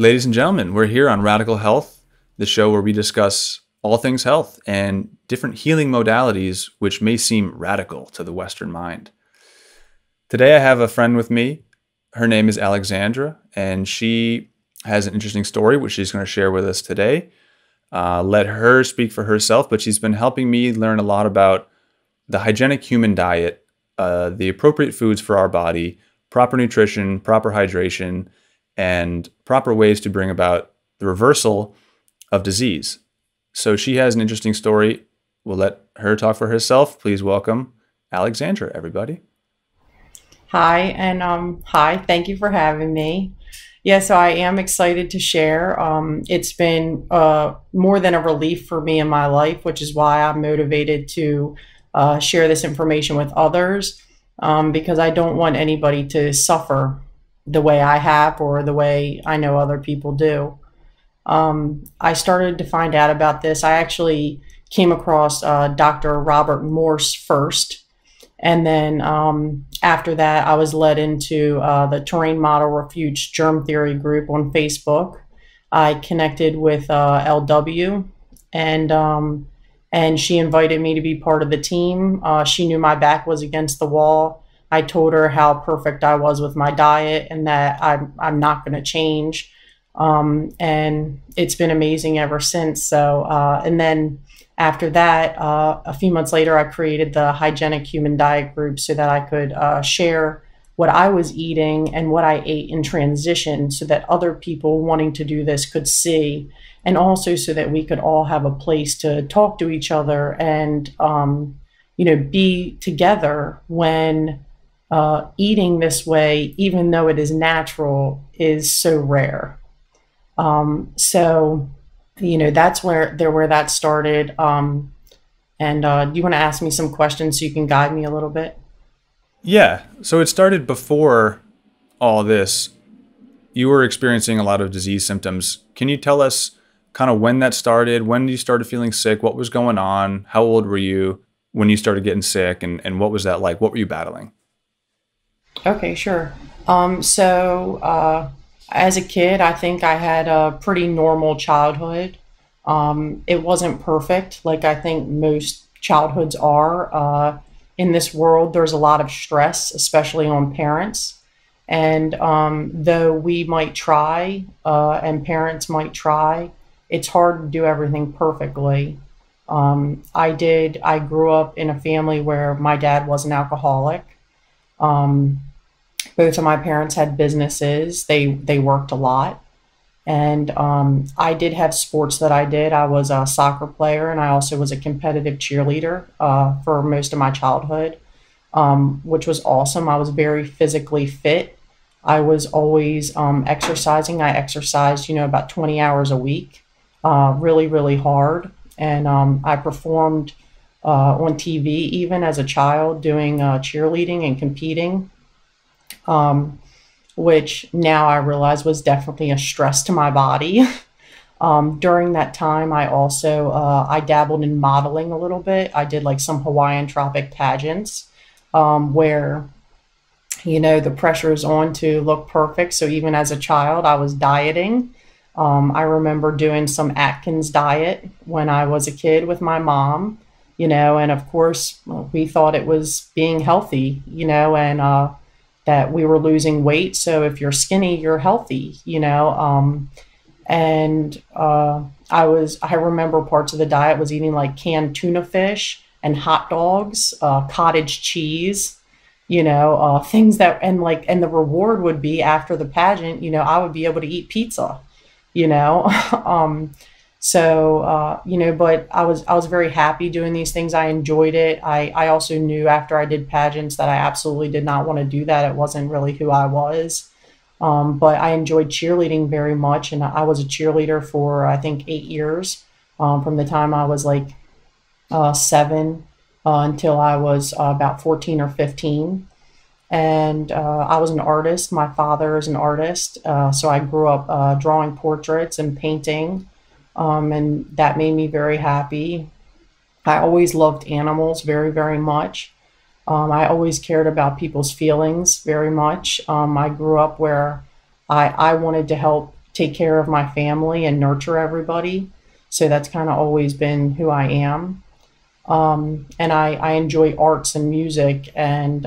Ladies and gentlemen, we're here on Radical Health, the show where we discuss all things health and different healing modalities which may seem radical to the Western mind. Today I have a friend with me. Her name is Alexandra, and she has an interesting story which she's going to share with us today. Let her speak for herself, but she's been helping me learn a lot about the hygienic human diet, the appropriate foods for our body, proper nutrition, proper hydration, and proper ways to bring about the reversal of disease. So she has an interesting story. We'll let her talk for herself. Please welcome Alexandra, everybody. Hi, and hi, thank you for having me. Yeah, so I am excited to share. It's been more than a relief for me in my life, which is why I'm motivated to share this information with others, because I don't want anybody to suffer the way I have or the way I know other people do. I started to find out about this. I actually came across Dr. Robert Morse first. And then after that, I was led into the Terrain Model Refutes Germ Theory group on Facebook. I connected with LW, and she invited me to be part of the team. She knew my back was against the wall. I told her how perfect I was with my diet and that I'm not going to change. And it's been amazing ever since. So, and then after that, a few months later, I created the Hygienic Human Diet group so that I could share what I was eating and what I ate in transition so that other people wanting to do this could see, and also so that we could all have a place to talk to each other and, be together when eating this way, even though it is natural, is so rare. That's where that started. Do you want to ask me some questions so you can guide me a little bit? Yeah, so it started before all this. You were experiencing a lot of disease symptoms. Can you tell us kind of when that started, when you started feeling sick, what was going on, how old were you when you started getting sick, and what was that like? What were you battling? Okay, sure. As a kid, I think I had a pretty normal childhood. It wasn't perfect, like I think most childhoods are. In this world, there's a lot of stress, especially on parents. And though we might try, and parents might try, it's hard to do everything perfectly. I grew up in a family where my dad was an alcoholic. Both of my parents had businesses. They worked a lot. And I did have sports that I did. I was a soccer player, and I also was a competitive cheerleader for most of my childhood, which was awesome. I was very physically fit. I was always exercising. I exercised, about 20 hours a week, really, really hard. And I performed on TV even as a child doing cheerleading and competing. Which now I realize was definitely a stress to my body. During that time, I also I dabbled in modeling a little bit. I did like some Hawaiian tropic pageants where the pressure is on to look perfect. So even as a child, I was dieting. I remember doing some Atkins diet when I was a kid with my mom. And of course we thought it was being healthy. And that we were losing weight. So if you're skinny, you're healthy, I remember parts of the diet was eating like canned tuna fish and hot dogs, cottage cheese, things that, and the reward would be after the pageant, I would be able to eat pizza, you know? But I was very happy doing these things. I enjoyed it. I also knew after I did pageants that I absolutely did not want to do that. It wasn't really who I was. But I enjoyed cheerleading very much. And I was a cheerleader for, I think, 8 years, from the time I was like 7 until I was about 14 or 15. And I was an artist. My father is an artist. So I grew up drawing portraits and painting. And that made me very happy. I always loved animals very, very much. I always cared about people's feelings very much. I grew up where I wanted to help take care of my family and nurture everybody. So that's kind of always been who I am. And I enjoy arts and music and,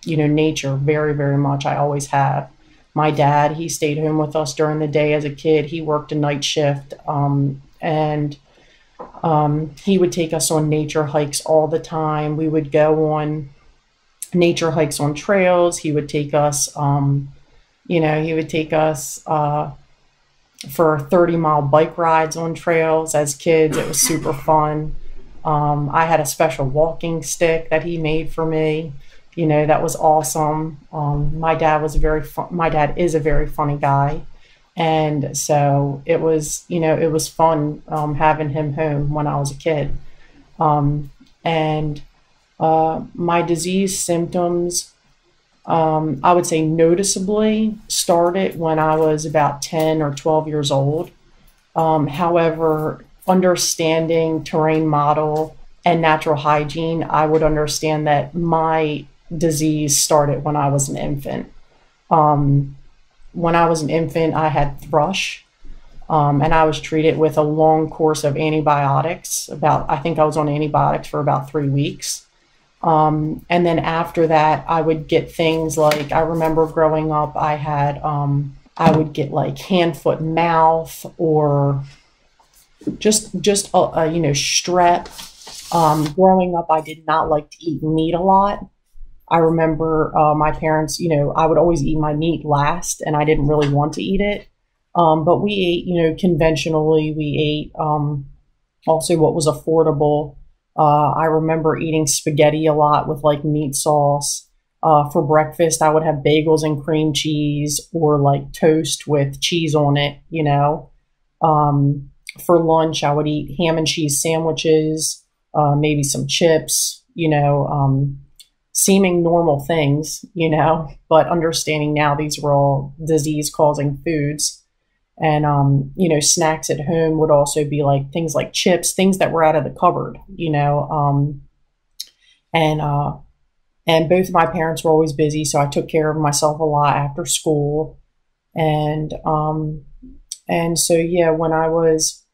nature very, very much. I always have. My dad, he stayed home with us during the day as a kid. He worked a night shift, and he would take us on nature hikes all the time. We would go on nature hikes on trails. He would take us, for 30-mile bike rides on trails as kids. It was super fun. I had a special walking stick that he made for me. That was awesome. My dad is a very funny guy. And so it was fun having him home when I was a kid. My disease symptoms, I would say noticeably started when I was about 10 or 12 years old. However, understanding terrain model and natural hygiene, I would understand that my disease started when I was an infant. When I was an infant, I had thrush, and I was treated with a long course of antibiotics. I think I was on antibiotics for about 3 weeks. And then after that, I would get things like, I remember growing up, I would get like hand, foot, mouth, or just strep. Growing up, I did not like to eat meat a lot. I remember my parents, I would always eat my meat last, and I didn't really want to eat it. But we ate, conventionally. We ate also what was affordable. I remember eating spaghetti a lot with like meat sauce. For breakfast, I would have bagels and cream cheese, or like toast with cheese on it, For lunch, I would eat ham and cheese sandwiches, maybe some chips, seeming normal things, but understanding now these were all disease-causing foods. And, snacks at home would also be like things like chips, things that were out of the cupboard, and both of my parents were always busy, so I took care of myself a lot after school. And so, yeah, when I was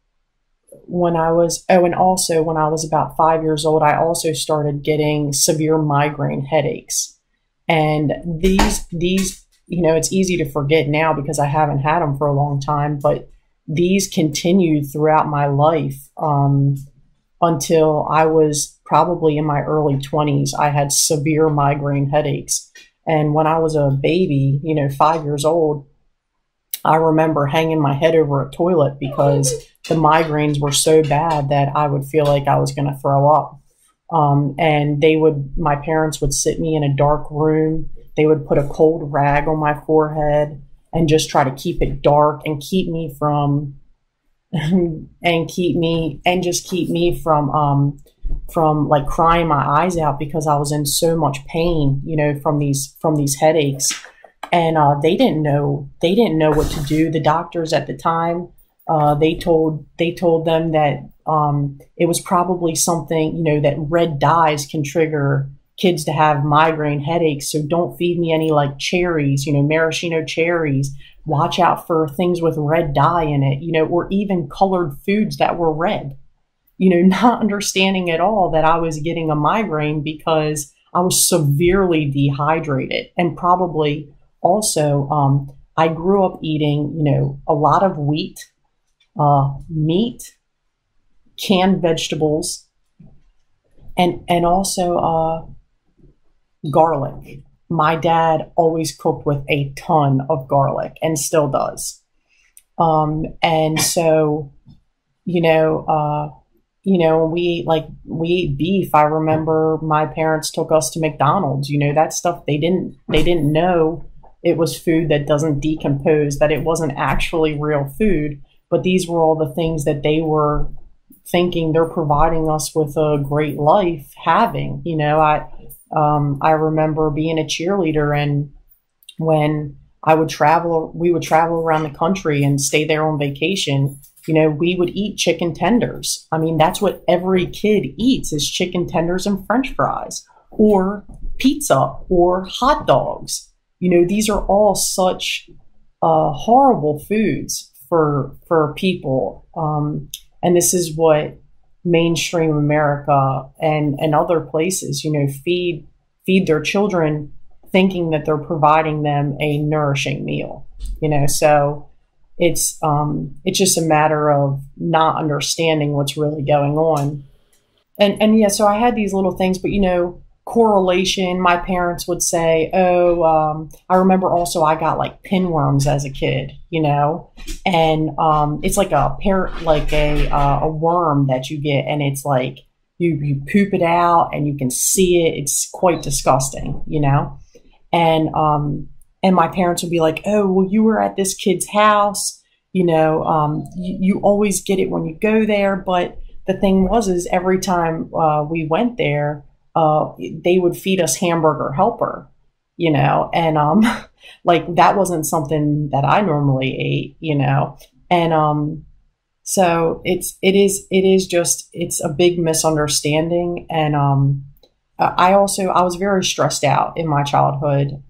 about 5 years old, I also started getting severe migraine headaches. And these, it's easy to forget now because I haven't had them for a long time, but these continued throughout my life, until I was probably in my early 20s. I had severe migraine headaches. And when I was a baby, 5 years old, I remember hanging my head over a toilet because the migraines were so bad that I would feel like I was going to throw up. And my parents would sit me in a dark room. They would put a cold rag on my forehead and just try to keep it dark and keep me from like crying my eyes out because I was in so much pain, from these headaches. And they didn't know what to do. The doctors at the time, they told them that it was probably something, that red dyes can trigger kids to have migraine headaches. So don't feed me any like cherries, maraschino cherries. Watch out for things with red dye in it, or even colored foods that were red. Not understanding at all that I was getting a migraine because I was severely dehydrated. And probably also, I grew up eating, a lot of wheat, meat, canned vegetables, and also garlic. My dad always cooked with a ton of garlic and still does. And so, we ate beef. I remember my parents took us to McDonald's, that stuff they didn't know it was food that doesn't decompose, that it wasn't actually real food, but these were all the things that they were thinking they're providing us with a great life having. I remember being a cheerleader, and when we would travel around the country and stay there on vacation, we would eat chicken tenders. I mean, that's what every kid eats, is chicken tenders and French fries, or pizza, or hot dogs. These are all such horrible foods for people. And this is what mainstream America and other places, feed their children thinking that they're providing them a nourishing meal, so it's just a matter of not understanding what's really going on. And yeah, so I had these little things, but correlation, my parents would say, oh, I remember also I got like pinworms as a kid, and it's like a worm that you get, and it's like you poop it out and you can see it. It's quite disgusting, and my parents would be like, oh, well, you were at this kid's house, you always get it when you go there. But the thing is every time we went there, they would feed us hamburger helper, and like that wasn't something that I normally ate, and so it is just, it's a big misunderstanding. And I was very stressed out in my childhood,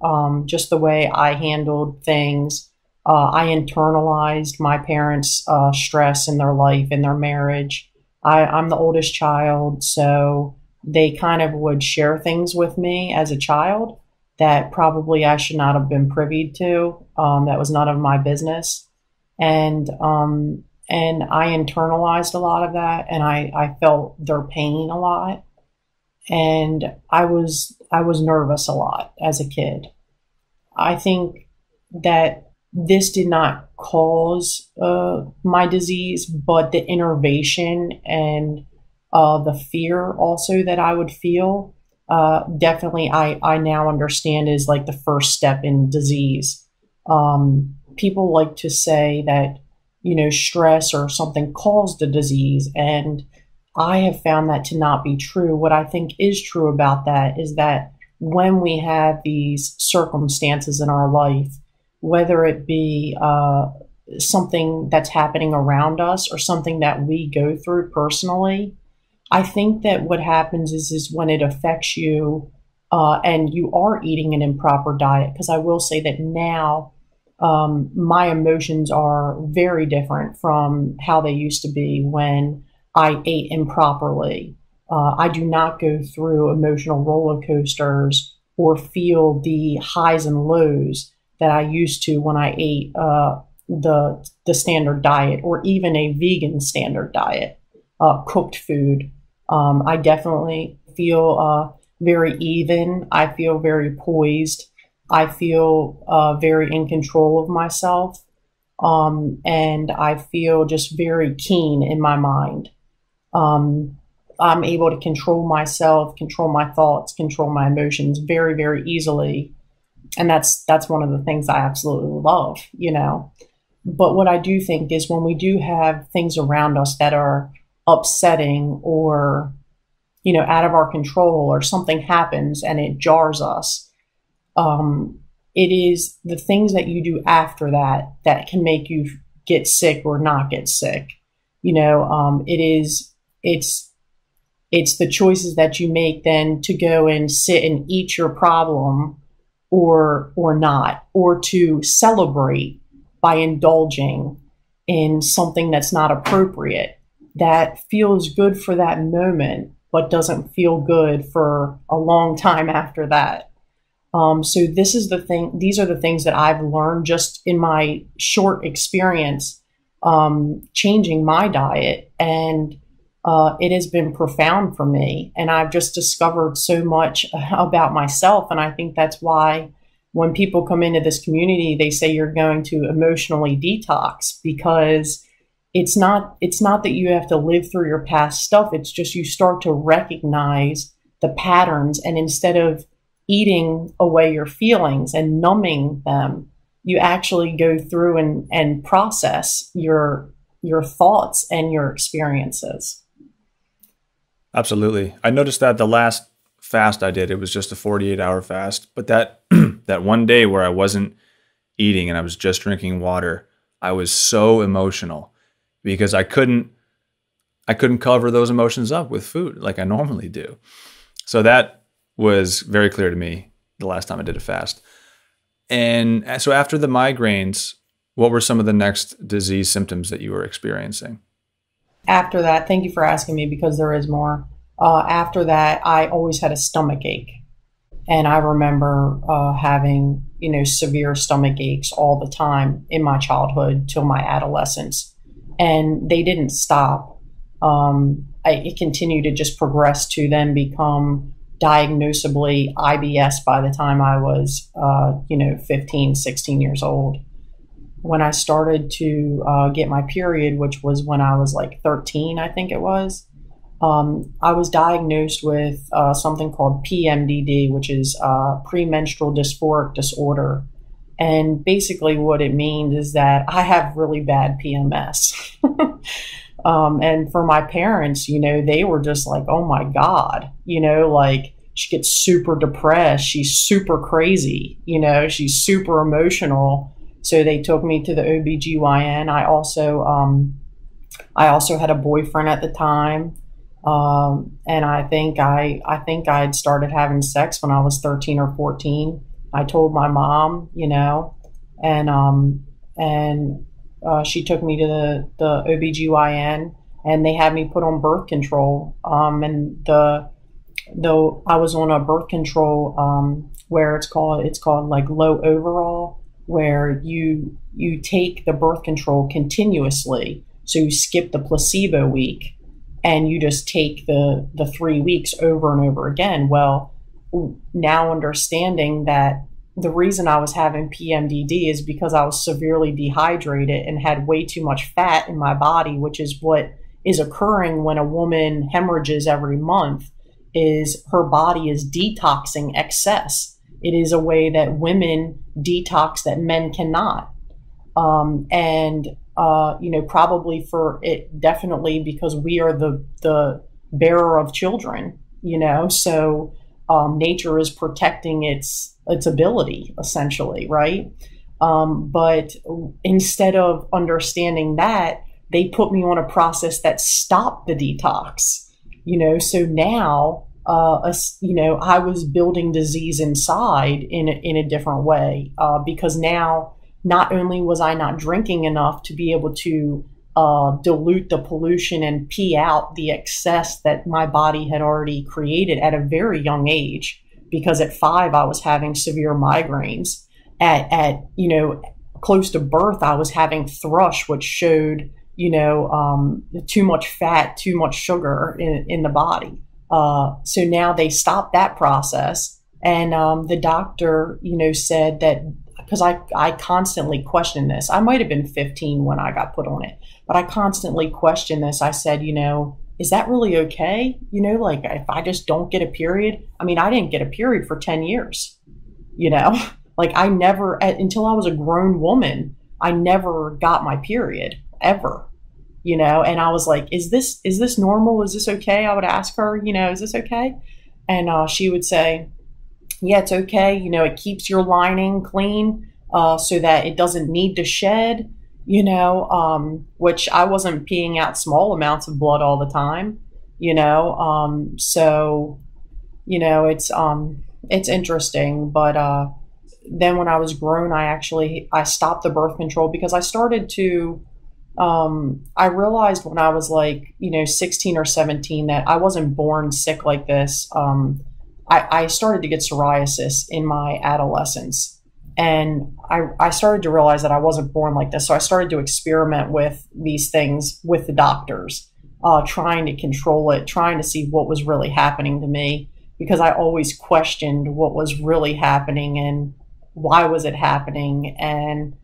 just the way I handled things. I internalized my parents' stress in their life, in their marriage. I'm the oldest child, so they kind of would share things with me as a child that probably I should not have been privy to. That was none of my business. And I internalized a lot of that, and I felt their pain a lot. And I was nervous a lot as a kid. I think that this did not cause my disease, but the enervation and the fear also that I would feel, definitely I now understand is like the first step in disease. People like to say that, stress or something caused the disease, and I have found that to not be true. What I think is true about that is that when we have these circumstances in our life, whether it be something that's happening around us or something that we go through personally, I think that what happens is when it affects you and you are eating an improper diet, because I will say that now my emotions are very different from how they used to be when I ate improperly. I do not go through emotional roller coasters or feel the highs and lows that I used to when I ate the standard diet, or even a vegan standard diet, cooked food. I definitely feel very even. I feel very poised. I feel very in control of myself. And I feel just very keen in my mind. I'm able to control myself, control my thoughts, control my emotions very, very easily. And that's one of the things I absolutely love, But what I do think is when we do have things around us that are upsetting or, out of our control, or something happens and it jars us, it is the things that you do after that that can make you get sick or not get sick. It's the choices that you make then to go and sit and eat your problem or not, or to celebrate by indulging in something that's not appropriate, that feels good for that moment, but doesn't feel good for a long time after that. So these are the things that I've learned just in my short experience, changing my diet, and it has been profound for me. And I've just discovered so much about myself. And I think that's why when people come into this community, they say you're going to emotionally detox, because it's not that you have to live through your past stuff. It's just you start to recognize the patterns, and instead of eating away your feelings and numbing them, you actually go through and process your thoughts and your experiences. Absolutely. I noticed that the last fast I did, it was just a 48-hour fast, but that that one day where I wasn't eating and I was just drinking water, I was so emotional because I couldn't cover those emotions up with food like I normally do. So that was very clear to me the last time I did a fast. And so after the migraines, what were some of the next disease symptoms that you were experiencing? After that, thank you for asking me because there is more. After that, I always had a stomach ache. And I remember having, severe stomach aches all the time in my childhood till my adolescence. And they didn't stop. It continued to just progress to then become diagnosably IBS by the time I was, 15, 16 years old. When I started to get my period, which was when I was like 13, I think it was, I was diagnosed with something called PMDD, which is premenstrual dysphoric disorder. And basically what it means is that I have really bad PMS. And for my parents, they were just like, oh my God, like she gets super depressed. She's super crazy, she's super emotional. So they took me to the OBGYN. I also had a boyfriend at the time. And I think I'd started having sex when I was 13 or 14. I told my mom, and she took me to the OBGYN and they had me put on birth control. And though I was on a birth control, where it's called like low overall, where you take the birth control continuously. So you skip the placebo week and you just take the 3 weeks over and over again. Well, now understanding that the reason I was having PMDD is because I was severely dehydrated and had way too much fat in my body, which is what is occurring when a woman hemorrhages every month, is her body is detoxing excess. It is a way that women detox that men cannot. Probably for it, definitely because we are the bearer of children, so nature is protecting its ability, essentially, right? But instead of understanding that, they put me on a process that stopped the detox, so now, I was building disease inside in a different way, because now not only was I not drinking enough to be able to dilute the pollution and pee out the excess that my body had already created at a very young age, because at 5 I was having severe migraines. At close to birth I was having thrush, which showed too much fat, too much sugar in the body. So now they stopped that process, and the doctor said that, because I constantly questioned this. I might have been 15 when I got put on it, but I constantly questioned this. I said, is that really okay? Like if I just don't get a period, I didn't get a period for 10 years, like I never, until I was a grown woman, I never got my period ever, and I was like, is this normal? Is this okay? I would ask her, is this okay? And she would say, yeah, it's okay. It keeps your lining clean, so that it doesn't need to shed, which I wasn't peeing out small amounts of blood all the time, so, it's interesting. But, then when I was grown, I stopped the birth control because I started to, I realized when I was like, 16 or 17 that I wasn't born sick like this. I started to get psoriasis in my adolescence, and I started to realize that I wasn't born like this. So I started to experiment with these things with the doctors, trying to control it, trying to see what was really happening to me, because I always questioned what was really happening and why was it happening. And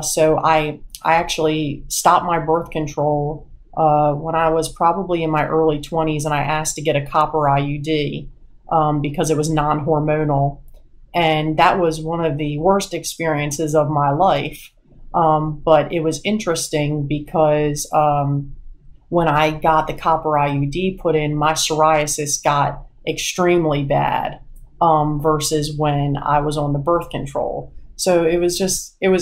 so I actually stopped my birth control when I was probably in my early 20s, and I asked to get a copper IUD. Because it was non-hormonal. And that was one of the worst experiences of my life. But it was interesting because when I got the copper IUD put in, my psoriasis got extremely bad versus when I was on the birth control. So it was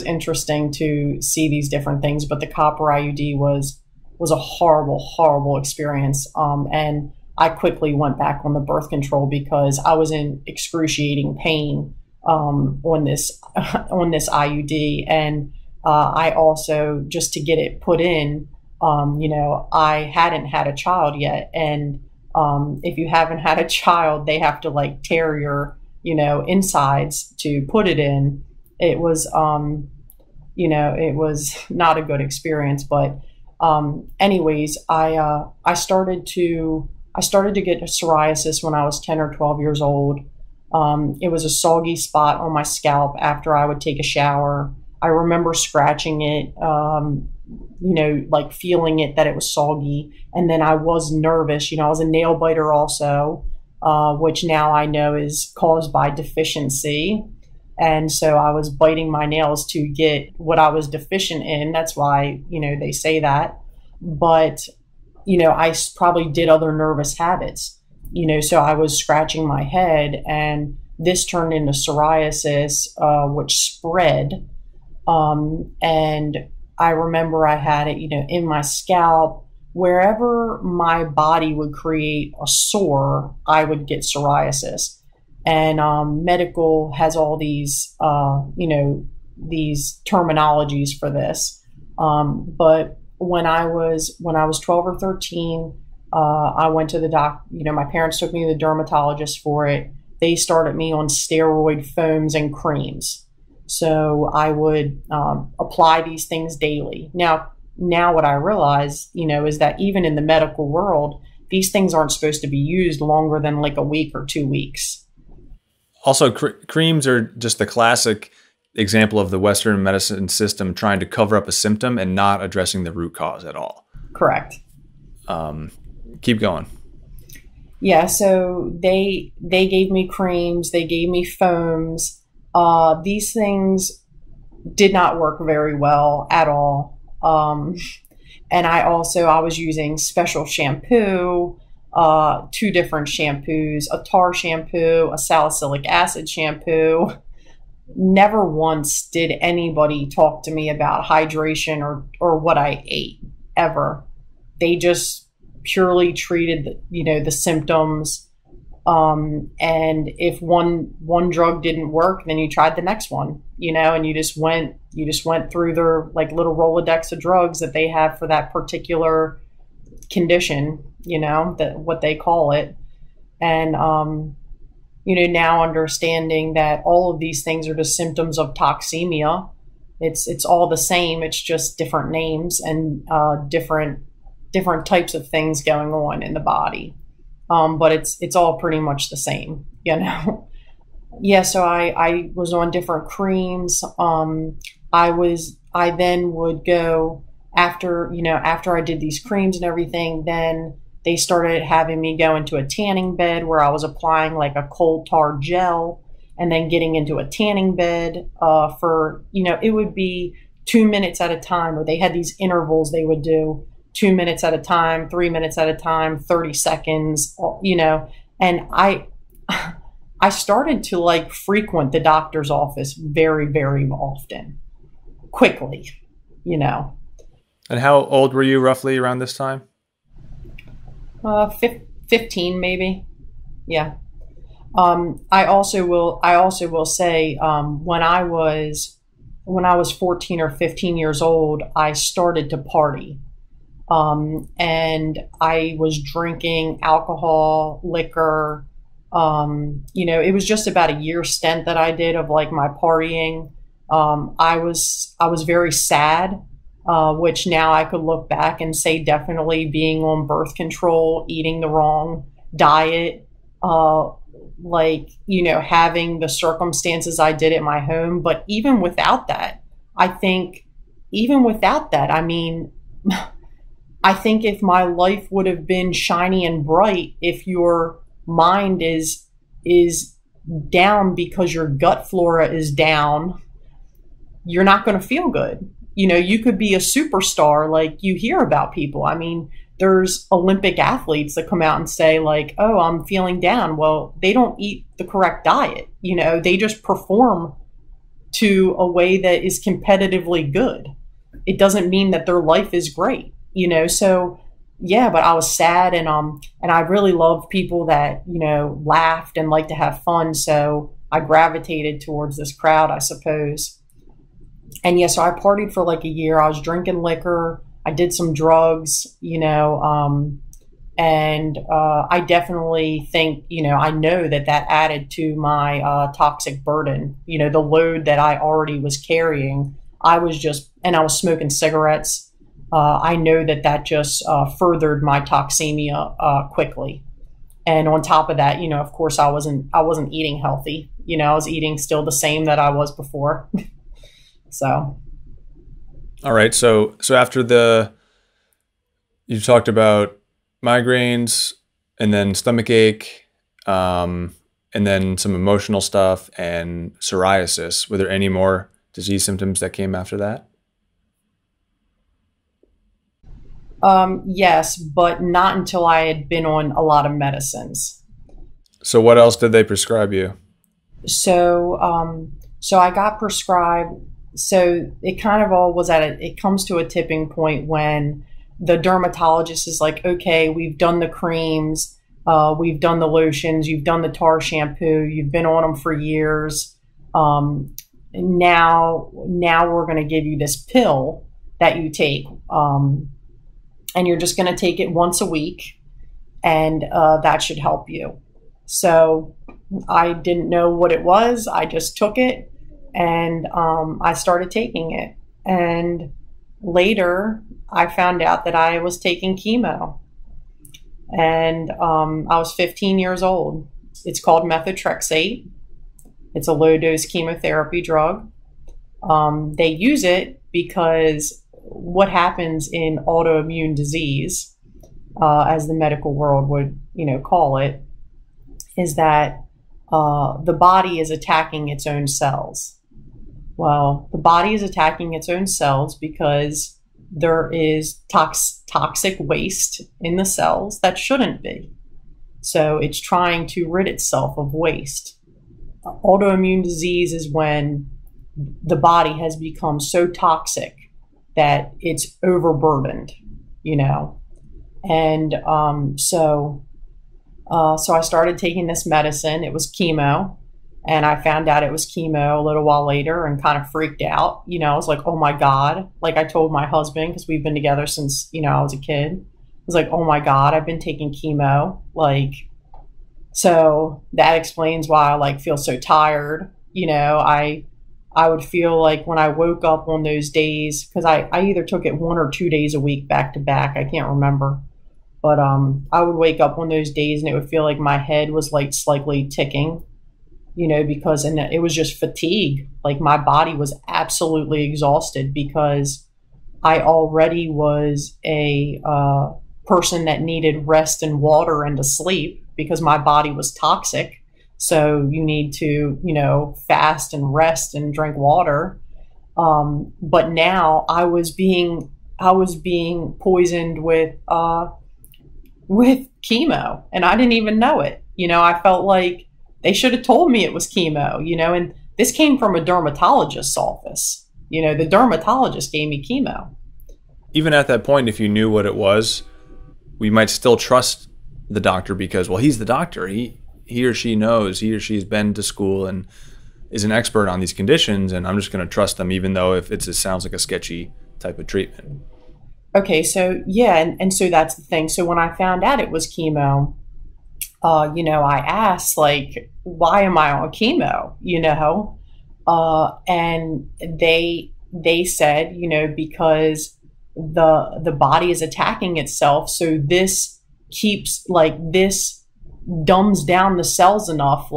interesting to see these different things. But the copper IUD was a horrible, horrible experience. And I quickly went back on the birth control because I was in excruciating pain on this on this IUD. And I also, just to get it put in, I hadn't had a child yet, and if you haven't had a child, they have to like tear your insides to put it in. It was it was not a good experience, but anyways, I started to get psoriasis when I was 10 or 12 years old. It was a soggy spot on my scalp after I would take a shower. I remember scratching it, like feeling it, that it was soggy. And then I was nervous. I was a nail biter also, which now I know is caused by deficiency. And so I was biting my nails to get what I was deficient in. That's why, they say that. But, I probably did other nervous habits, so I was scratching my head, and this turned into psoriasis, which spread. And I remember I had it, in my scalp. Wherever my body would create a sore, I would get psoriasis. And medical has all these, these terminologies for this. But when I was 12 or 13, I went to the my parents took me to the dermatologist for it. They started me on steroid foams and creams. So I would apply these things daily. Now what I realize, is that even in the medical world, these things aren't supposed to be used longer than like a week or 2 weeks. Also, creams are just the classic example of the Western medicine system trying to cover up a symptom and not addressing the root cause at all. Correct. Keep going. Yeah, so they gave me creams, they gave me foams. These things did not work very well at all. And I was using special shampoo, 2 different shampoos, a tar shampoo, a salicylic acid shampoo. Never once did anybody talk to me about hydration or what I ate, ever. They just purely treated the symptoms. And if one drug didn't work, then you tried the next one, and you just went through their like little Rolodex of drugs that they have for that particular condition, that what they call it. And, now understanding that all of these things are just symptoms of toxemia. It's all the same. It's just different names and, different types of things going on in the body. But it's all pretty much the same, Yeah, so I was on different creams. I then would go after I did these creams and everything, then they started having me go into a tanning bed where I was applying like a coal tar gel, and then getting into a tanning bed for, it would be 2 minutes at a time, or they had these intervals they would do 2 minutes at a time, 3 minutes at a time, 30 seconds, and I started to like frequent the doctor's office very, very often, quickly, And how old were you roughly around this time? 15 maybe. Yeah. I also will say, when I was 14 or 15 years old, I started to party. And I was drinking alcohol, liquor. It was just about a year stint that I did of like my partying. I was very sad, which now I could look back and say definitely being on birth control, eating the wrong diet, having the circumstances I did at my home. But even without that, I mean, I think if my life would have been shiny and bright, if your mind is down because your gut flora is down, you're not going to feel good. You could be a superstar, like you hear about people. I mean, there's Olympic athletes that come out and say like, oh, I'm feeling down. Well, they don't eat the correct diet. They just perform to a way that is competitively good. It doesn't mean that their life is great, so yeah, but I was sad, and I really loved people that, laughed and liked to have fun. So I gravitated towards this crowd, I suppose. And yeah, so I partied for like a year. I was drinking liquor. I did some drugs, and I definitely think, I know that added to my toxic burden. The load that I already was carrying, and I was smoking cigarettes. I know that just furthered my toxemia quickly. And on top of that, of course, I wasn't eating healthy. I was eating still the same that I was before. So. All right. So after you talked about migraines and then stomach ache, and then some emotional stuff and psoriasis. Were there any more disease symptoms that came after that? Yes, but not until I had been on a lot of medicines. So what else did they prescribe you? So I got prescribed. So it kind of all was it comes to a tipping point when the dermatologist is like, okay, we've done the creams, we've done the lotions, you've done the tar shampoo, you've been on them for years. Now we're going to give you this pill that you take, and you're just going to take it once a week, and that should help you. So I didn't know what it was. I just took it, and I started taking it. And later, I found out that I was taking chemo. And I was 15 years old. It's called methotrexate. It's a low-dose chemotherapy drug. They use it because what happens in autoimmune disease, as the medical world would, call it, is that the body is attacking its own cells. Well, the body is attacking its own cells because there is toxic waste in the cells that shouldn't be. So it's trying to rid itself of waste. Autoimmune disease is when the body has become so toxic that it's overburdened, And so I started taking this medicine. It was chemo. And I found out it was chemo a little while later and kind of freaked out. I was like, oh my God. Like I told my husband, because we've been together since, I was a kid. I was like, oh my God, I've been taking chemo. So that explains why I feel so tired. I would feel like when I woke up on those days, because I either took it 1 or 2 days a week back to back. I can't remember. But I would wake up on those days and it would feel like my head was slightly ticking. Because it was just fatigue. My body was absolutely exhausted because I already was a person that needed rest and water and to sleep because my body was toxic. So you need to, fast and rest and drink water. But now I was being poisoned with chemo, and I didn't even know it. I felt like they should have told me it was chemo, and this came from a dermatologist's office. The dermatologist gave me chemo. Even at that point, if you knew what it was, we might still trust the doctor because, well, he's the doctor. He or she knows, he or she's been to school and is an expert on these conditions, and I'm just going to trust them even though if it sounds like a sketchy type of treatment. Okay, so yeah, and so that's the thing. So when I found out it was chemo, I asked, why am I on chemo? And they said, because the body is attacking itself. So this keeps this dumbs down the cells enough,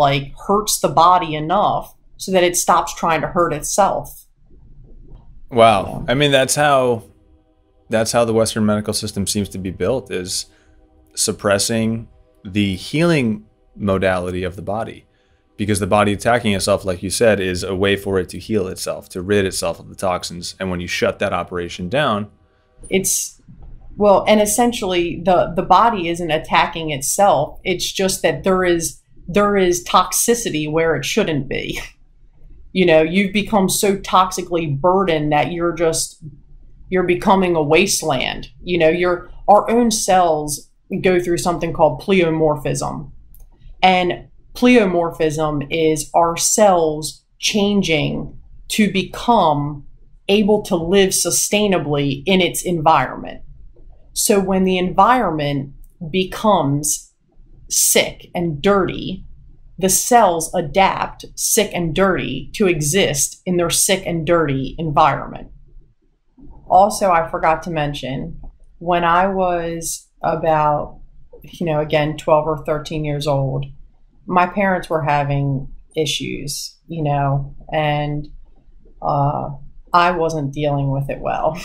hurts the body enough so that it stops trying to hurt itself. Wow. I mean, that's how the Western medical system seems to be built, is suppressing the healing modality of the body, because the body attacking itself, like you said, is a way for it to heal itself, to rid itself of the toxins. And when you shut that operation down, and essentially the body isn't attacking itself. It's just that there is toxicity where it shouldn't be. You've become so toxically burdened that you're becoming a wasteland. Our own cells go through something called pleomorphism. And Pleomorphism is our cells changing to become able to live sustainably in its environment. So when the environment becomes sick and dirty, the cells adapt sick and dirty to exist in their sick and dirty environment. Also, I forgot to mention, when I was about, again, 12 or 13 years old, my parents were having issues, and I wasn't dealing with it well.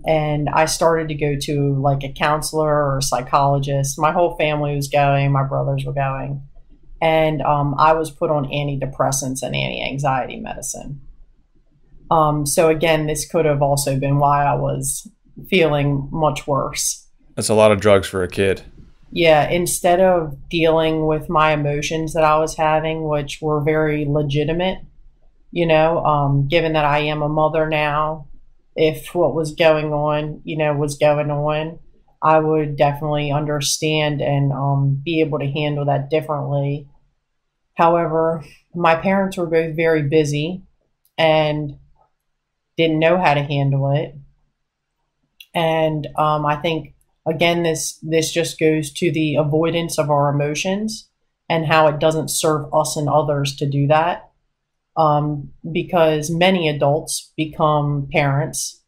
And I started to go to like a counselor or a psychologist. My whole family was going, my brothers were going. And I was put on antidepressants and anti-anxiety medicine. So again, this could have also been why I was feeling much worse. That's a lot of drugs for a kid. Yeah, instead of dealing with my emotions that I was having, which were very legitimate, given that I am a mother now, if what was going on, was going on, I would definitely understand and be able to handle that differently. However, my parents were both very busy and didn't know how to handle it. And I think, again, this just goes to the avoidance of our emotions and how it doesn't serve us and others to do that. Because many adults become parents.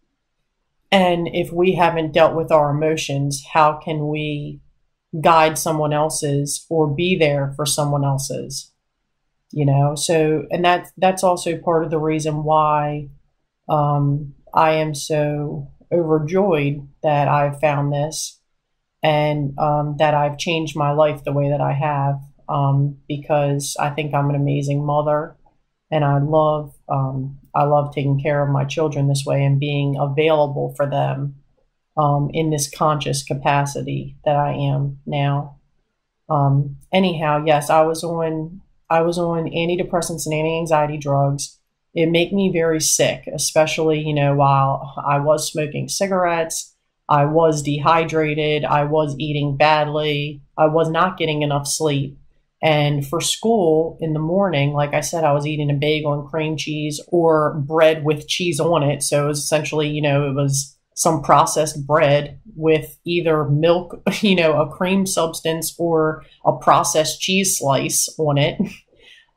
And if we haven't dealt with our emotions, how can we guide someone else's or be there for someone else's? So, and that's also part of the reason why I am so overjoyed that I've found this and that I've changed my life the way that I have, because I think I'm an amazing mother. And I love taking care of my children this way and being available for them in this conscious capacity that I am now. Anyhow, yes, I was on antidepressants and anti-anxiety drugs. It made me very sick, especially, while I was smoking cigarettes, I was dehydrated, I was eating badly, I was not getting enough sleep. And for school in the morning, like I said, I was eating a bagel and cream cheese or bread with cheese on it. So it was essentially, it was some processed bread with either milk, a cream substance or a processed cheese slice on it.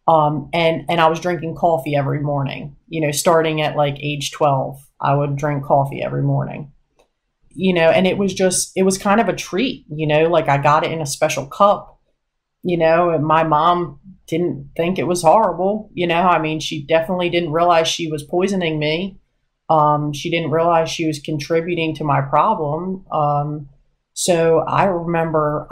And I was drinking coffee every morning, starting at like age 12, I would drink coffee every morning, and it was kind of a treat, like I got it in a special cup. And my mom didn't think it was horrible. She definitely didn't realize she was poisoning me. She didn't realize she was contributing to my problem. So I remember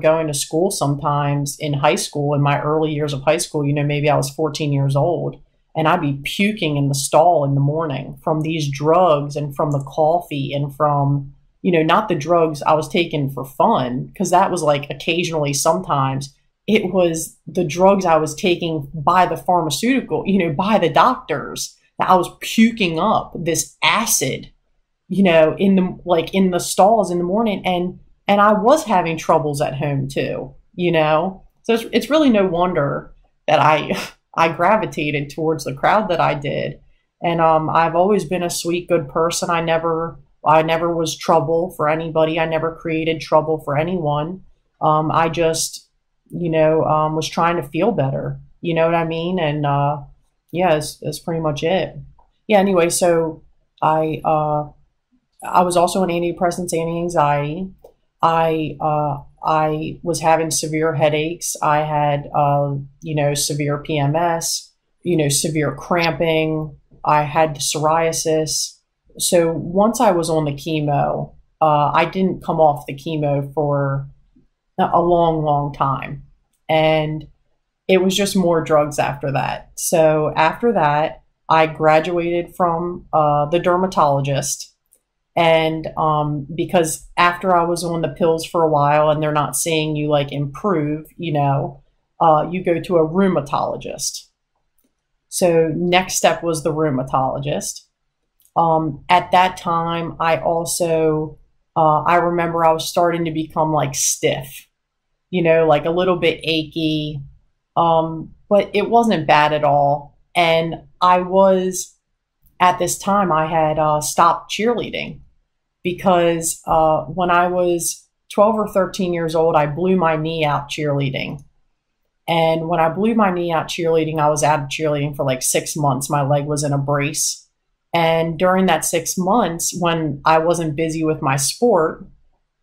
going to school sometimes in high school, in my early years of high school, maybe I was 14 years old, and I'd be puking in the stall in the morning from these drugs and from the coffee and from, not the drugs I was taking for fun, because that was like occasionally sometimes. It was the drugs I was taking by the pharmaceutical, by the doctors, that I was puking up this acid, in the stalls in the morning. And I was having troubles at home too, So it's really no wonder that I gravitated towards the crowd that I did. And I've always been a sweet, good person. I never was trouble for anybody. I never created trouble for anyone. I just, was trying to feel better. You know what I mean? And yeah, that's pretty much it. Yeah. Anyway, so I was also on antidepressants, anti-anxiety. I was having severe headaches. I had, severe PMS, severe cramping. I had psoriasis. So once I was on the chemo, I didn't come off the chemo for a long, long time. And it was just more drugs after that. So after that, I graduated from the dermatologist. And because after I was on the pills for a while and they're not seeing you like improve, you go to a rheumatologist. So next step was the rheumatologist. At that time, I also, I remember I was starting to become like stiff, like a little bit achy, But it wasn't bad at all. And at this time, I had stopped cheerleading because when I was 12 or 13 years old, I blew my knee out cheerleading. And when I blew my knee out cheerleading, I was out of cheerleading for like 6 months. My leg was in a brace. And during that 6 months, when I wasn't busy with my sport,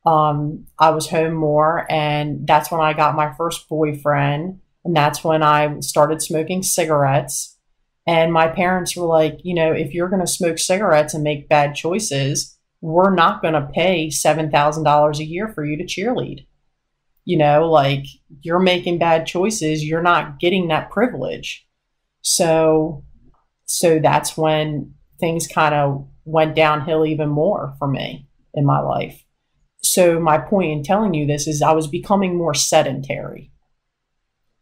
I was home more. And that's when I got my first boyfriend. And that's when I started smoking cigarettes. And my parents were like, if you're going to smoke cigarettes and make bad choices, we're not going to pay $7,000 a year for you to cheerlead. Like, you're making bad choices. You're not getting that privilege. So that's when things kind of went downhill even more for me in my life. So my point in telling you this is I was becoming more sedentary.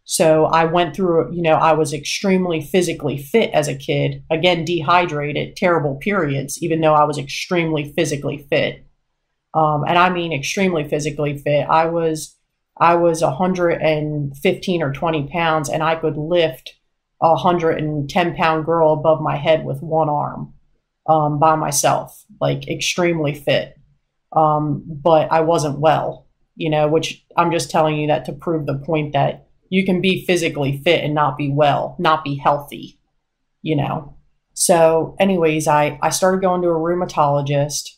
So I went through, I was extremely physically fit as a kid, again, dehydrated, terrible periods, even though I was extremely physically fit. And I mean, extremely physically fit. I was 115 or 20 pounds, and I could lift a 110-pound girl above my head with one arm, by myself, like extremely fit. But I wasn't well, which I'm just telling you that to prove the point that you can be physically fit and not be well, not be healthy, So anyways, I started going to a rheumatologist.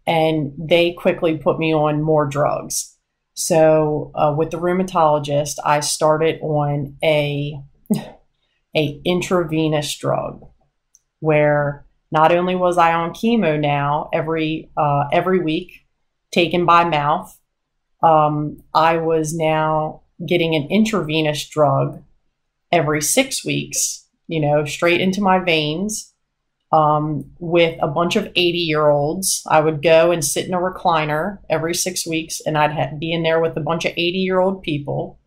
And they quickly put me on more drugs. So with the rheumatologist, I started on a intravenous drug where not only was I on chemo now every week, taken by mouth, I was now getting an intravenous drug every 6 weeks, straight into my veins, with a bunch of 80-year-olds. I would go and sit in a recliner every 6 weeks, and I'd be in there with a bunch of 80-year-old people.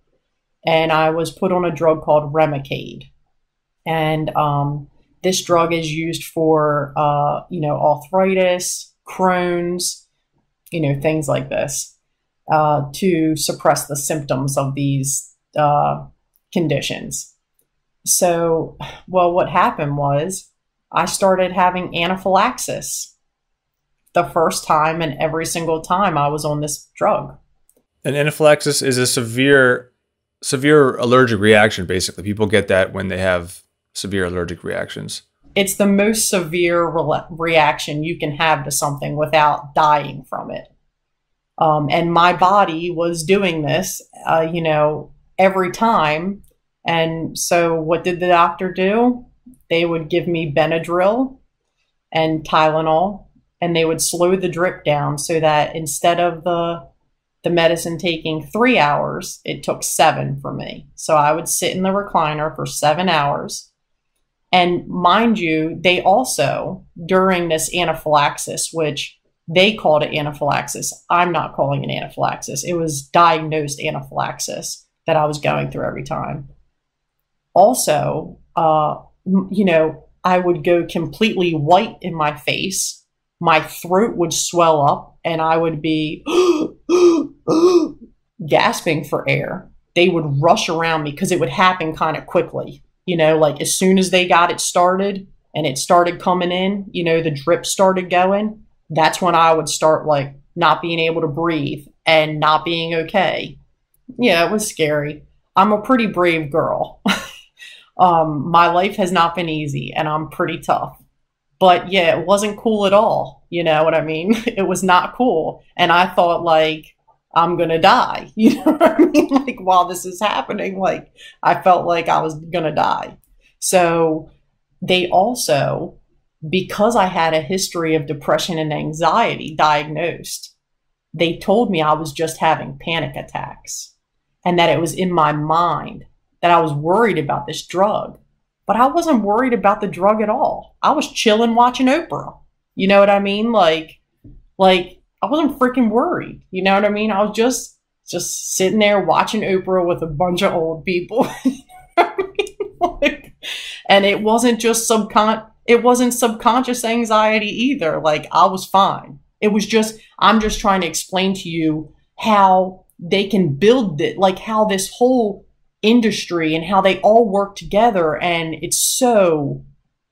And I was put on a drug called remicade. And this drug is used for, arthritis, Crohn's, things like this. To suppress the symptoms of these conditions. So, what happened was I started having anaphylaxis the first time and every single time I was on this drug. And anaphylaxis is a severe allergic reaction, basically. People get that when they have severe allergic reactions. It's the most severe reaction you can have to something without dying from it. And my body was doing this, every time. And so what did the doctor do? They would give me Benadryl and Tylenol, and they would slow the drip down so that instead of the medicine taking 3 hours, it took 7 for me. So I would sit in the recliner for 7 hours. And mind you, they also, during this anaphylaxis, which they called it anaphylaxis. I'm not calling it anaphylaxis. It was diagnosed anaphylaxis that I was going through every time. Also, I would go completely white in my face. My throat would swell up and I would be gasping for air. They would rush around me because it would happen kind of quickly. Like as soon as they got it started and it started coming in, the drip started going. That's when I would start like not being able to breathe and not being okay. Yeah, it was scary. I'm a pretty brave girl. My life has not been easy and I'm pretty tough. But yeah, it wasn't cool at all. You know what I mean? It was not cool. And I thought like, I'm going to die. You know what I mean? Like while this is happening, like I felt like I was going to die. So they also, because I had a history of depression and anxiety diagnosed, they told me I was just having panic attacks and that it was in my mind, that I was worried about this drug. But I wasn't worried about the drug at all. I was chilling watching Oprah. You know what I mean? Like I wasn't freaking worried. You know what I mean? I was just sitting there watching Oprah with a bunch of old people. And it wasn't just subconscious anxiety either. Like I was fine. It was just, I'm just trying to explain to you how they can build it, like how this whole industry and how they all work together. And it's so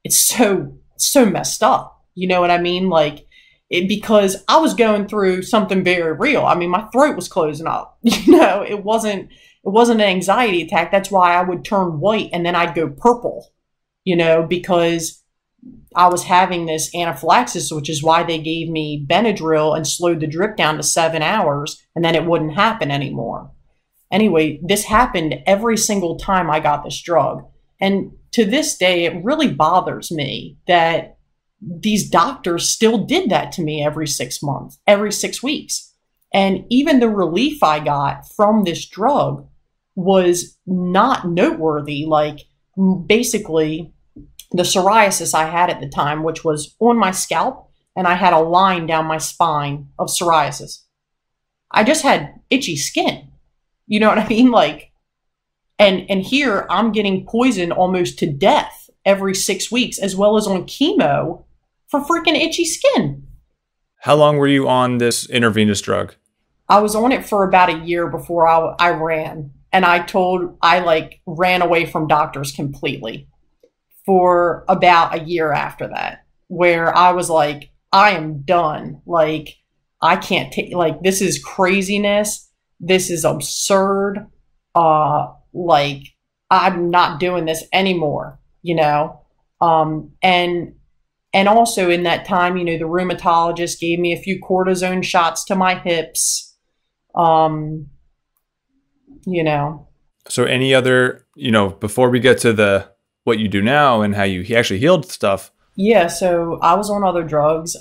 messed up. You know what I mean? Like, because I was going through something very real. I mean, my throat was closing up. You know, it wasn't an anxiety attack. That's why I would turn white and then I'd go purple, you know, because I was having this anaphylaxis, which is why they gave me Benadryl and slowed the drip down to 7 hours, and then it wouldn't happen anymore. Anyway, this happened every single time I got this drug. And to this day, it really bothers me that these doctors still did that to me every 6 months, every 6 weeks. And even the relief I got from this drug was not noteworthy. Like, basically, the psoriasis I had at the time, which was on my scalp, and I had a line down my spine of psoriasis. I just had itchy skin. You know what I mean? Like, and here I'm getting poisoned almost to death every 6 weeks, as well as on chemo for freaking itchy skin. How long were you on this intravenous drug? I was on it for about a year before I ran. And I like ran away from doctors completely for about a year after that, where I was like, I am done. Like, I can't take, like, this is craziness. This is absurd. Like, I'm not doing this anymore, you know? And also in that time, you know, the rheumatologist gave me a few cortisone shots to my hips, you know. So any other, you know, before we get to what you do now and how you actually healed stuff. Yeah, so I was on other drugs.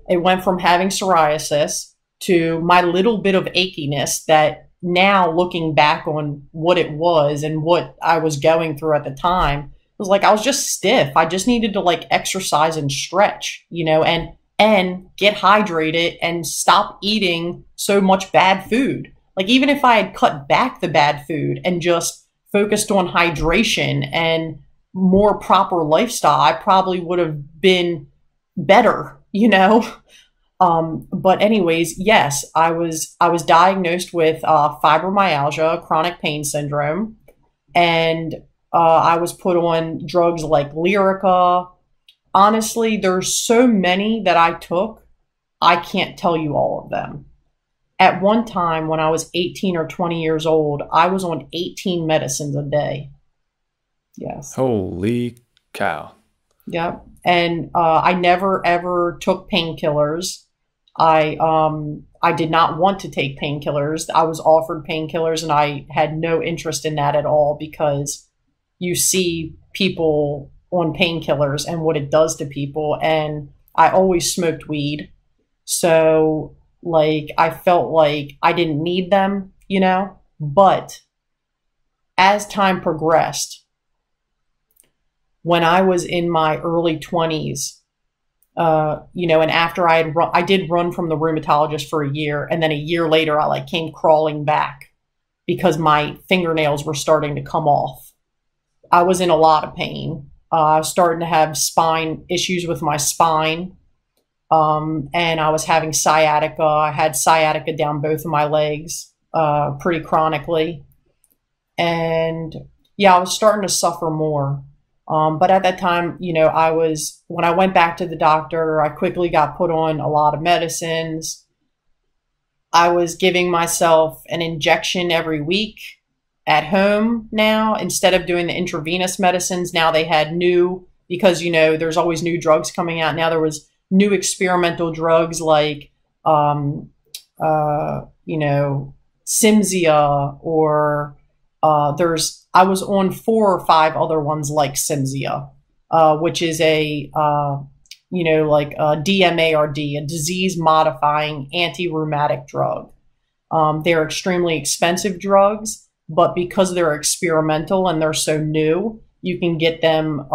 It went from having psoriasis to my little bit of achiness that now, looking back on what it was and what I was going through at the time, it was like I was just stiff. I just needed to like exercise and stretch, you know, and get hydrated and stop eating so much bad food. Like, even if I had cut back the bad food and just focused on hydration and more proper lifestyle, I probably would have been better, you know? But anyways, yes, I was diagnosed with fibromyalgia, chronic pain syndrome, and I was put on drugs like Lyrica. Honestly, there's so many that I took, I can't tell you all of them. At one time, when I was 18 or 20 years old, I was on 18 medicines a day. Yes. Holy cow. Yep. And I never, ever took painkillers. I did not want to take painkillers. I was offered painkillers, and I had no interest in that at all, because you see people on painkillers and what it does to people. And I always smoked weed. So, like, I felt like I didn't need them, you know? But as time progressed, when I was in my early 20s, you know, and after I did run from the rheumatologist for a year, and then a year later I like came crawling back because my fingernails were starting to come off. I was in a lot of pain. I was starting to have spine issues with my spine. And I was having sciatica. I had sciatica down both of my legs, pretty chronically. And yeah, I was starting to suffer more. But at that time, you know, when I went back to the doctor, I quickly got put on a lot of medicines. I was giving myself an injection every week at home now, instead of doing the intravenous medicines. Now they had because, you know, there's always new drugs coming out. Now there was new experimental drugs like, you know, Cimzia, or I was on 4 or 5 other ones like Cimzia, which is a, you know, like a DMARD, a disease-modifying anti-rheumatic drug. They're extremely expensive drugs, but because they're experimental and they're so new, you can get them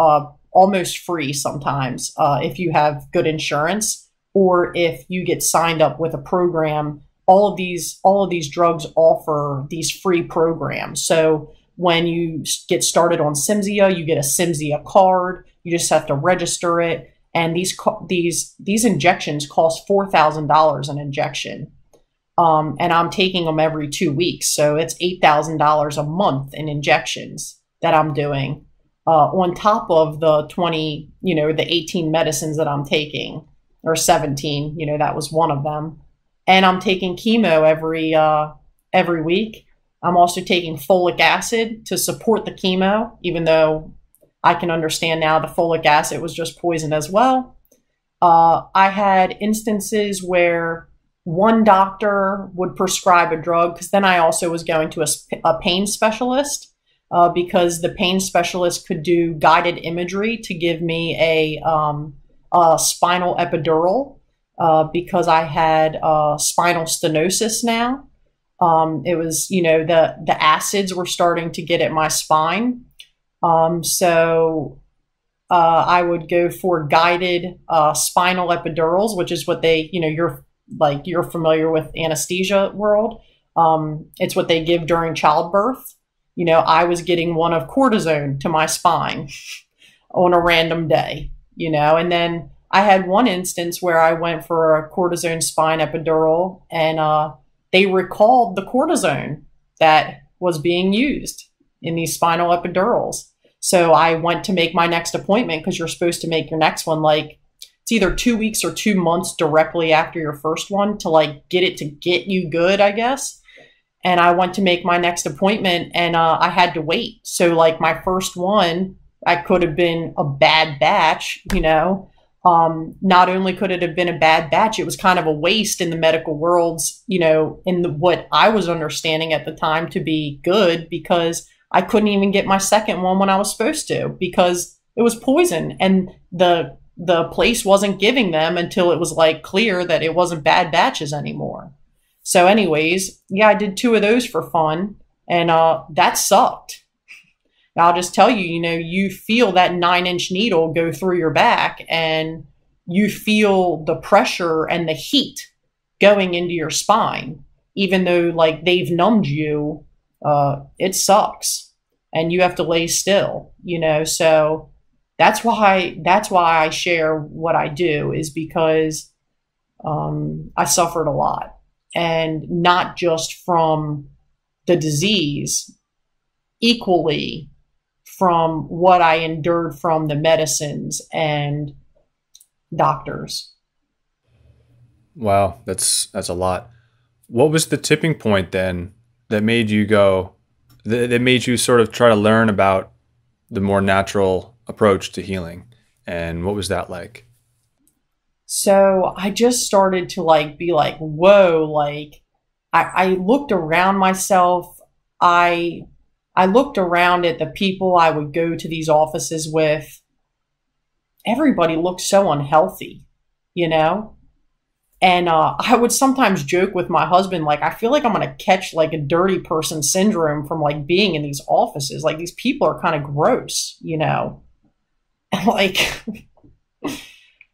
almost free sometimes if you have good insurance, or if you get signed up with a program. All of these drugs offer these free programs. So when you get started on Cimzia, you get a Cimzia card. You just have to register it, and these injections cost $4,000 an injection. And I'm taking them every 2 weeks. So it's $8,000 a month in injections that I'm doing, on top of the 20, the 18 medicines that I'm taking, or 17, that was one of them. And I'm taking chemo every week. I'm also taking folic acid to support the chemo, even though I can understand now the folic acid was just poison as well. I had instances where one doctor would prescribe a drug, because then I also was going to a pain specialist, because the pain specialist could do guided imagery to give me a spinal epidural, because I had spinal stenosis now. It was, the acids were starting to get at my spine. So I would go for guided spinal epidurals, which is what they, you're familiar with anesthesia world. It's what they give during childbirth. I was getting one of cortisone to my spine on a random day, and then I had one instance where I went for a cortisone spine epidural, and they recalled the cortisone that was being used in these spinal epidurals. So I went to make my next appointment, because you're supposed to make your next one, it's either 2 weeks or 2 months directly after your first one, to get it to get you good, I guess. And I went to make my next appointment, and I had to wait. So my first one, I could have been a bad batch, not only could it have been a bad batch, it was kind of a waste in the medical worlds, what I was understanding at the time to be good, because I couldn't even get my second one when I was supposed to, because it was poison, and the place wasn't giving them until it was clear that it wasn't bad batches anymore. So anyways, yeah, I did 2 of those for fun, and that sucked. I'll just tell you, you feel that 9-inch needle go through your back, and you feel the pressure and the heat going into your spine, even though they've numbed you. It sucks, and you have to lay still, so that's why I share what I do, is because I suffered a lot, and not just from the disease, equally from what I endured from the medicines and doctors. Wow, that's a lot. What was the tipping point then that made you that made you sort of try to learn about the more natural approach to healing? And what was that like? So I just started to be whoa, I looked around myself. I looked around at the people I would go to these offices with. Everybody looked so unhealthy, And I would sometimes joke with my husband, I feel like I'm going to catch a dirty person syndrome from being in these offices. These people are kind of gross,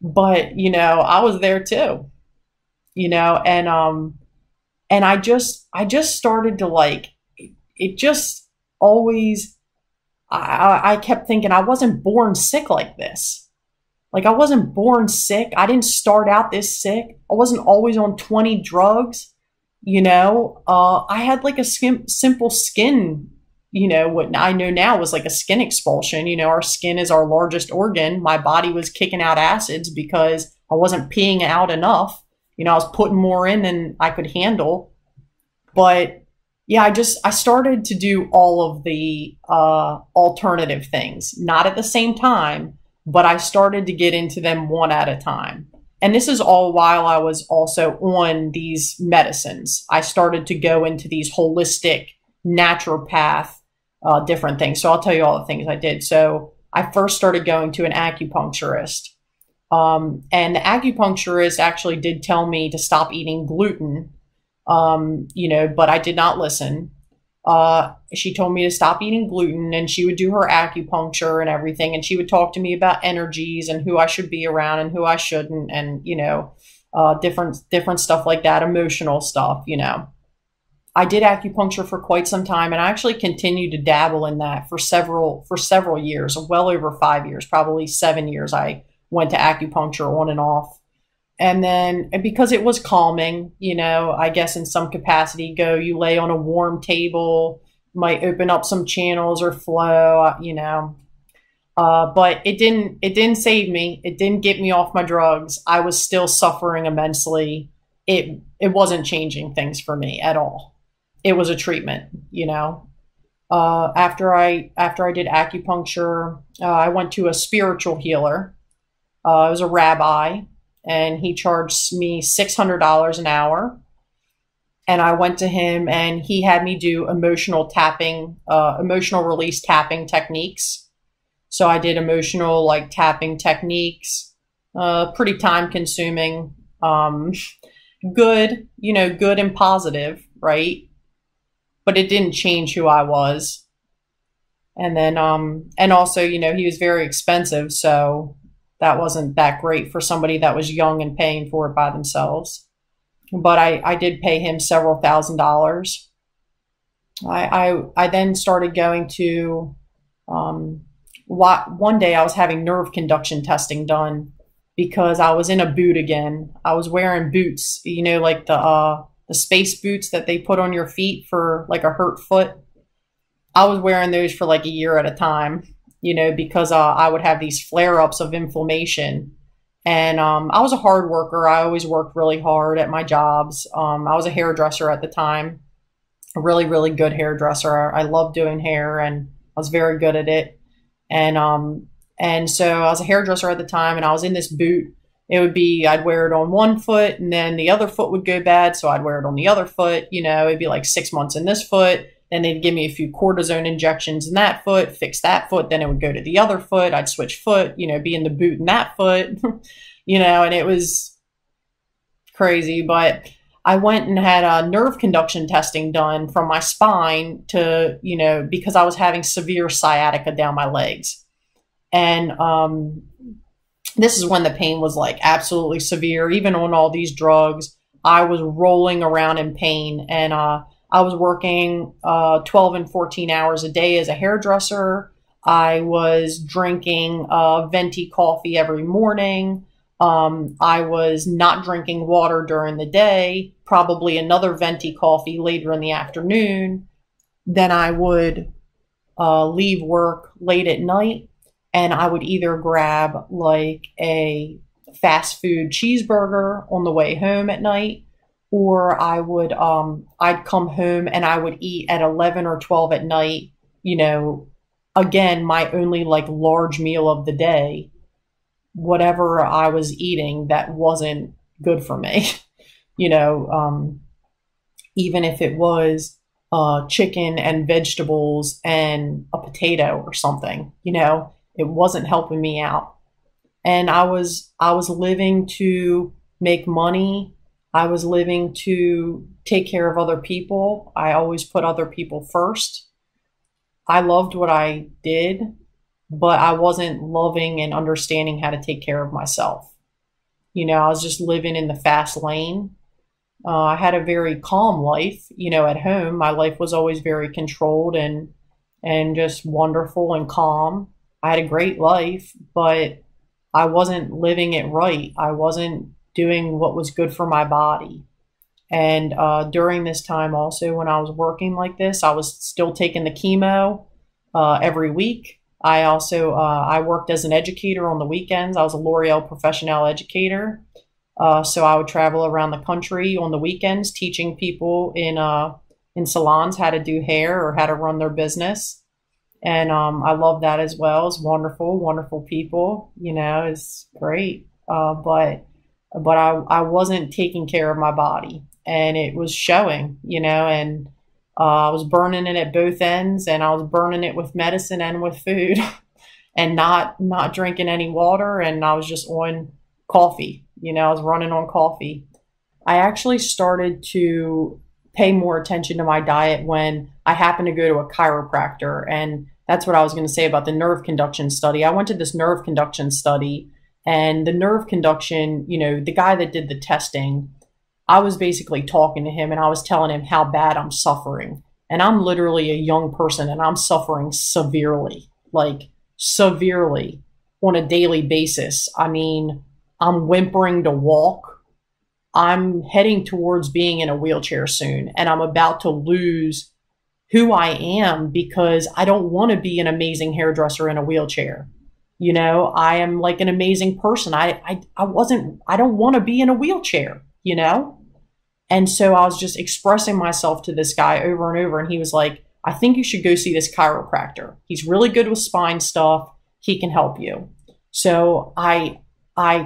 but, I was there too, and I just started to it just always, I kept thinking I wasn't born sick like this. I wasn't born sick. I didn't start out this sick. I wasn't always on 20 drugs. I had a simple skin, what I know now was a skin expulsion. Our skin is our largest organ. My body was kicking out acids because I wasn't peeing out enough. I was putting more in than I could handle. But yeah, I started to do all of the alternative things, not at the same time, but I started to get into them one at a time. And this is all while I was also on these medicines. I started to go into these holistic naturopath, different things. So I'll tell you all the things I did. So I first started going to an acupuncturist. And the acupuncturist actually did tell me to stop eating gluten, but I did not listen. She told me to stop eating gluten, and she would do her acupuncture and everything. And she would talk to me about energies and who I should be around and who I shouldn't. And, different stuff like that, emotional stuff, I did acupuncture for quite some time, and I actually continued to dabble in that for several years, well over 5 years, probably 7 years. I went to acupuncture on and off. And then because it was calming, you know, I guess in some capacity, you lay on a warm table, might open up some channels or flow, you know. But it didn't save me. It didn't get me off my drugs. I was still suffering immensely. It wasn't changing things for me at all. It was a treatment, you know. After I did acupuncture, I went to a spiritual healer. It was a rabbi, and he charged me $600 an hour. And I went to him, and he had me do emotional tapping, emotional release tapping techniques. So I did emotional like tapping techniques, pretty time consuming, good, you know, good and positive, right? But it didn't change who I was. And then, and also, you know, he was very expensive. So that wasn't that great for somebody that was young and paying for it by themselves. But I did pay him several $1,000s. I then started going to, one day I was having nerve conduction testing done because I was in a boot again. I was wearing boots, you know, like the space boots that they put on your feet for like a hurt foot. I was wearing those for like a year at a time, you know, because I would have these flare-ups of inflammation. And I was a hard worker. I always worked really hard at my jobs. I was a hairdresser at the time, a really, really good hairdresser. I loved doing hair, and I was very good at it. And so I was a hairdresser at the time, and I was in this boot. It would be, I'd wear it on one foot, and then the other foot would go bad, so I'd wear it on the other foot. You know, it'd be like 6 months in this foot, then they'd give me a few cortisone injections in that foot, fix that foot, then it would go to the other foot. I'd switch foot, you know, be in the boot in that foot, you know, and it was crazy. But I went and had nerve conduction testing done from my spine to, you know, because I was having severe sciatica down my legs. And this is when the pain was like absolutely severe. Even on all these drugs, I was rolling around in pain. And I was working 12 and 14 hours a day as a hairdresser. I was drinking venti coffee every morning. I was not drinking water during the day, probably another venti coffee later in the afternoon. Then I would leave work late at night, and I would either grab like a fast food cheeseburger on the way home at night, or I would, I'd come home and I would eat at 11 or 12 at night, you know, again, my only like large meal of the day, whatever I was eating that wasn't good for me, you know, even if it was chicken and vegetables and a potato or something, you know, it wasn't helping me out. And I was living to make money. I was living to take care of other people. I always put other people first. I loved what I did, but I wasn't loving and understanding how to take care of myself. You know, I was just living in the fast lane. I had a very calm life, you know, at home. My life was always very controlled and just wonderful and calm. I had a great life, but I wasn't living it right. I wasn't doing what was good for my body. And during this time also, when I was working like this, I was still taking the chemo every week. I also, I worked as an educator on the weekends. I was a L'Oreal professional educator. So I would travel around the country on the weekends teaching people in salons how to do hair or how to run their business. And I love that as well. It's wonderful, wonderful people, you know, it's great. But I wasn't taking care of my body, and it was showing, you know, and I was burning it at both ends, and I was burning it with medicine and with food and not drinking any water. And I was just on coffee, you know, I was running on coffee. I actually started to pay more attention to my diet when I happened to go to a chiropractor. And that's what I was going to say about the nerve conduction study. I went to this nerve conduction study, and the nerve conduction, you know, the guy that did the testing, I was basically talking to him and I was telling him how bad I'm suffering. And I'm literally a young person and I'm suffering severely, like severely on a daily basis. I mean, I'm whimpering to walk. I'm heading towards being in a wheelchair soon, and I'm about to lose who I am because I don't want to be an amazing hairdresser in a wheelchair. You know, I am like an amazing person. I don't want to be in a wheelchair, you know? And so I was just expressing myself to this guy over and over. And he was like, I think you should go see this chiropractor. He's really good with spine stuff. He can help you. So I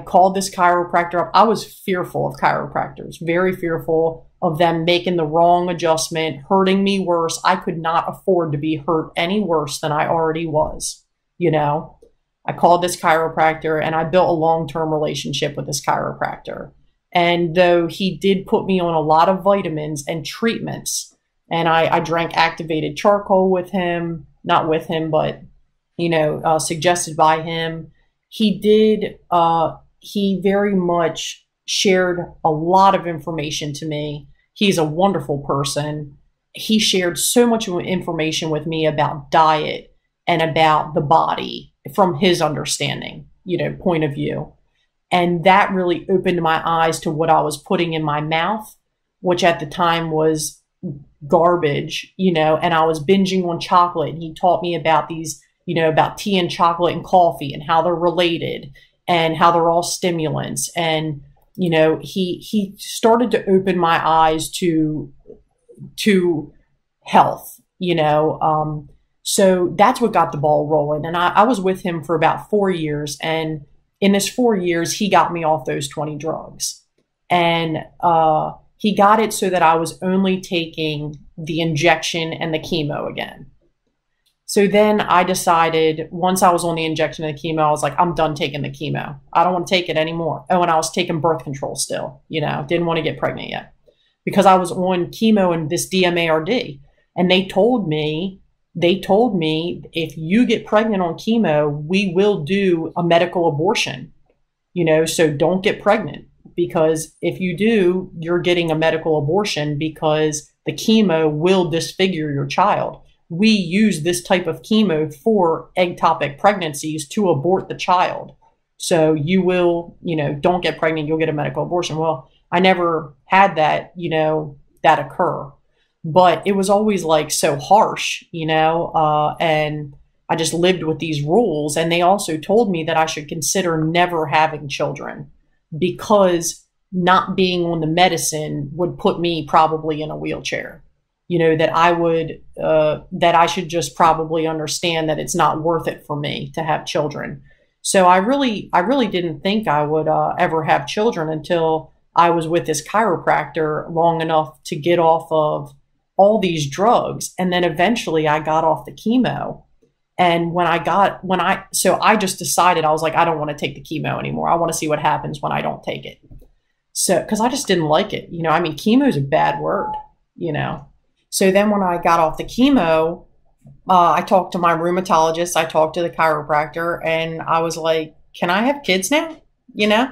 called this chiropractor up. I was fearful of chiropractors, very fearful of them making the wrong adjustment, hurting me worse. I could not afford to be hurt any worse than I already was, you know? I called this chiropractor and I built a long-term relationship with this chiropractor. And though he did put me on a lot of vitamins and treatments, and I drank activated charcoal with him, not with him, but, you know, suggested by him, he very much shared a lot of information to me. He's a wonderful person. He shared so much information with me about diet and about the body from his understanding, you know, point of view. And that really opened my eyes to what I was putting in my mouth, which at the time was garbage, you know, and I was binging on chocolate. And he taught me about these, you know, about tea and chocolate and coffee and how they're related and how they're all stimulants. And, you know, he started to open my eyes to health, you know. So that's what got the ball rolling. And I was with him for about 4 years. And in this 4 years, he got me off those 20 drugs. And he got it so that I was only taking the injection and the chemo again. So then I decided, once I was on the injection and the chemo, I was like, I'm done taking the chemo. I don't want to take it anymore. Oh, and I was taking birth control still, you know, didn't want to get pregnant yet because I was on chemo and this DMARD. And they told me, if you get pregnant on chemo, we will do a medical abortion, you know, so don't get pregnant, because if you do, you're getting a medical abortion because the chemo will disfigure your child. We use this type of chemo for ectopic pregnancies to abort the child. So you will, you know, don't get pregnant, you'll get a medical abortion. Well, I never had that, you know, that occur. But it was always like so harsh, you know, and I just lived with these rules. And they also told me that I should consider never having children because not being on the medicine would put me probably in a wheelchair. You know, that I should just probably understand that it's not worth it for me to have children. So I really didn't think I would ever have children until I was with this chiropractor long enough to get off of all these drugs. And then eventually I got off the chemo. And so I just decided, I was like, I don't want to take the chemo anymore. I want to see what happens when I don't take it. So, cause I just didn't like it. You know, I mean, chemo is a bad word, you know? So then when I got off the chemo, I talked to my rheumatologist, I talked to the chiropractor, and I was like, can I have kids now? You know?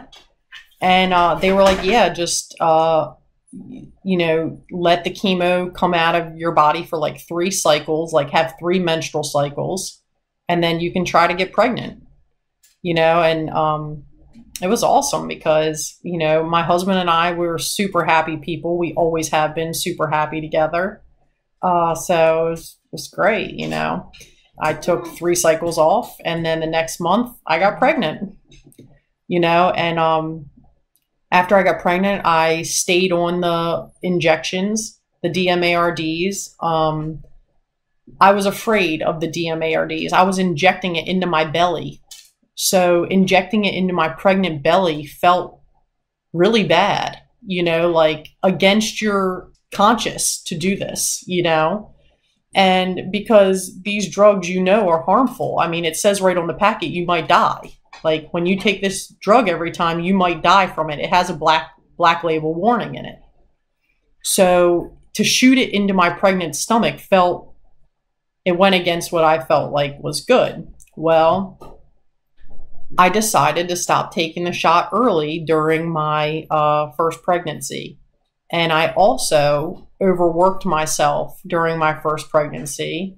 And they were like, yeah, just, you know, let the chemo come out of your body for like 3 cycles, like have 3 menstrual cycles, and then you can try to get pregnant, you know? And it was awesome because, you know, my husband and I, we were super happy people. We always have been super happy together. So it was great, you know. I took 3 cycles off, and then the next month I got pregnant, you know. And after I got pregnant, I stayed on the injections, the DMARDs. I was afraid of the DMARDs. I was injecting it into my belly. So injecting it into my pregnant belly felt really bad, you know, like against your conscience to do this, you know. And because these drugs, you know, are harmful. I mean, it says right on the packet, you might die. Like when you take this drug every time, you might die from it. It has a black label warning in it. So to shoot it into my pregnant stomach it went against what I felt like was good. Well, I decided to stop taking the shot early during my first pregnancy. And I also overworked myself during my first pregnancy.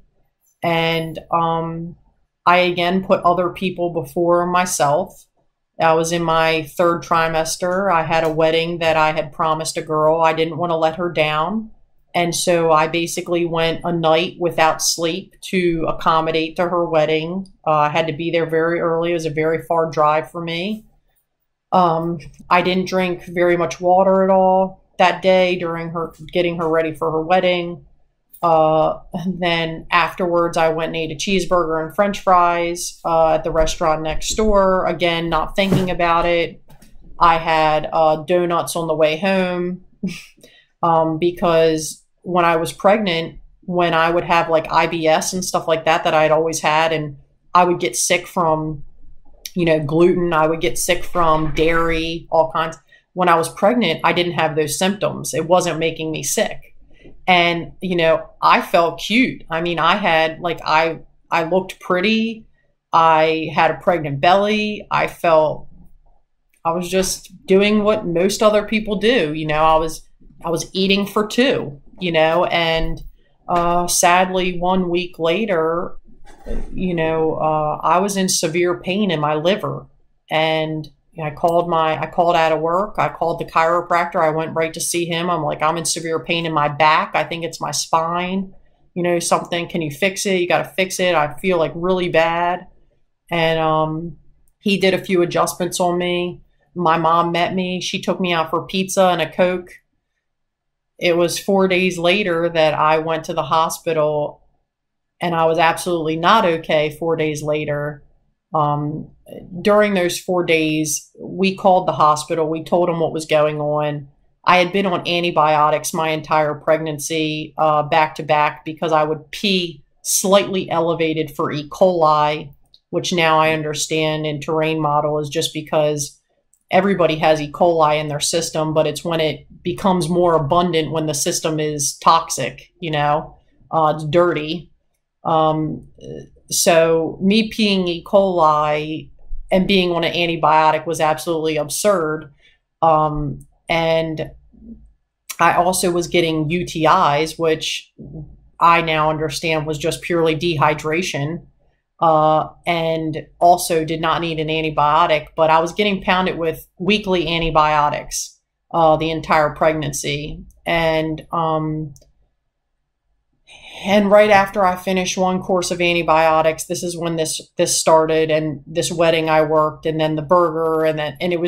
And I again put other people before myself. I was in my third trimester. I had a wedding that I had promised a girl. I didn't want to let her down. And so I basically went a night without sleep to accommodate to her wedding. I had to be there very early. It was a very far drive for me. I didn't drink very much water at all that day during her getting her ready for her wedding. And then afterwards, I went and ate a cheeseburger and French fries at the restaurant next door. Again, not thinking about it. I had donuts on the way home because when I was pregnant, when I would have like IBS and stuff like that I had always had, and I would get sick from, gluten. I would get sick from dairy, all kinds. When I was pregnant, I didn't have those symptoms. It wasn't making me sick. And, I felt cute. I mean, I looked pretty. I had a pregnant belly. I was just doing what most other people do. I was eating for two, and sadly 1 week later, I was in severe pain in my liver, and I called out of work. I called the chiropractor. I went right to see him. I'm like, I'm in severe pain in my back. I think it's my spine, something. Can you fix it? You got to fix it. I feel like really bad. And he did a few adjustments on me. My mom met me. She took me out for pizza and a Coke. It was 4 days later that I went to the hospital, and I was absolutely not okay 4 days later. During those 4 days, we called the hospital. We told them what was going on. I had been on antibiotics my entire pregnancy, back to back, because I would pee slightly elevated for E. coli, which now I understand in terrain model is just because everybody has E. coli in their system, but it's when it becomes more abundant when the system is toxic, it's dirty. So me peeing E. coli and being on an antibiotic was absolutely absurd. And I also was getting UTIs, which I now understand was just purely dehydration, and also did not need an antibiotic, but I was getting pounded with weekly antibiotics the entire pregnancy. And right after I finished one course of antibiotics, this is when this started, and this wedding I worked, and then the burger, and it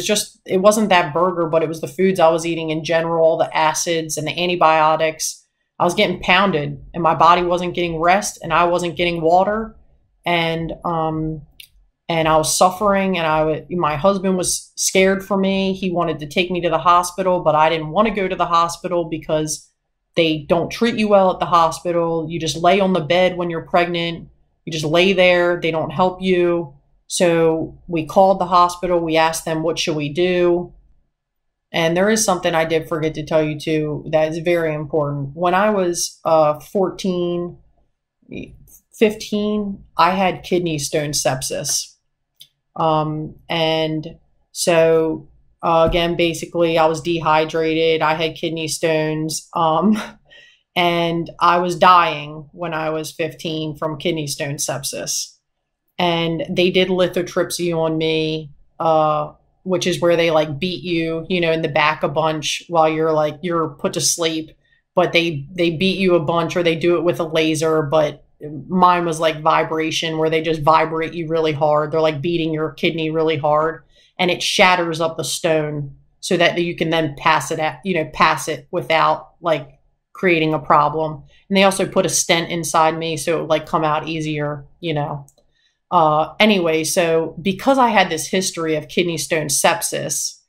wasn't that burger, but it was the foods I was eating in general, the acids and the antibiotics. I was getting pounded, and my body wasn't getting rest, and I wasn't getting water, and I was suffering, and my husband was scared for me. He wanted to take me to the hospital, but I didn't want to go to the hospital because they don't treat you well at the hospital. You just lay on the bed when you're pregnant. You just lay there. They don't help you. So we called the hospital. We asked them, what should we do? And there is something I did forget to tell you too that is very important. When I was 14, 15, I had kidney stone sepsis. And so again, basically I was dehydrated. I had kidney stones. And I was dying when I was 15 from kidney stone sepsis. And they did lithotripsy on me, which is where they like beat you, in the back a bunch while you're put to sleep. But they beat you a bunch, or they do it with a laser. But mine was like vibration, where they just vibrate you really hard. They're like beating your kidney really hard, and it shatters up the stone so that you can then pass it without like creating a problem. And they also put a stent inside me so it would like come out easier, Anyway, so because I had this history of kidney stone sepsis,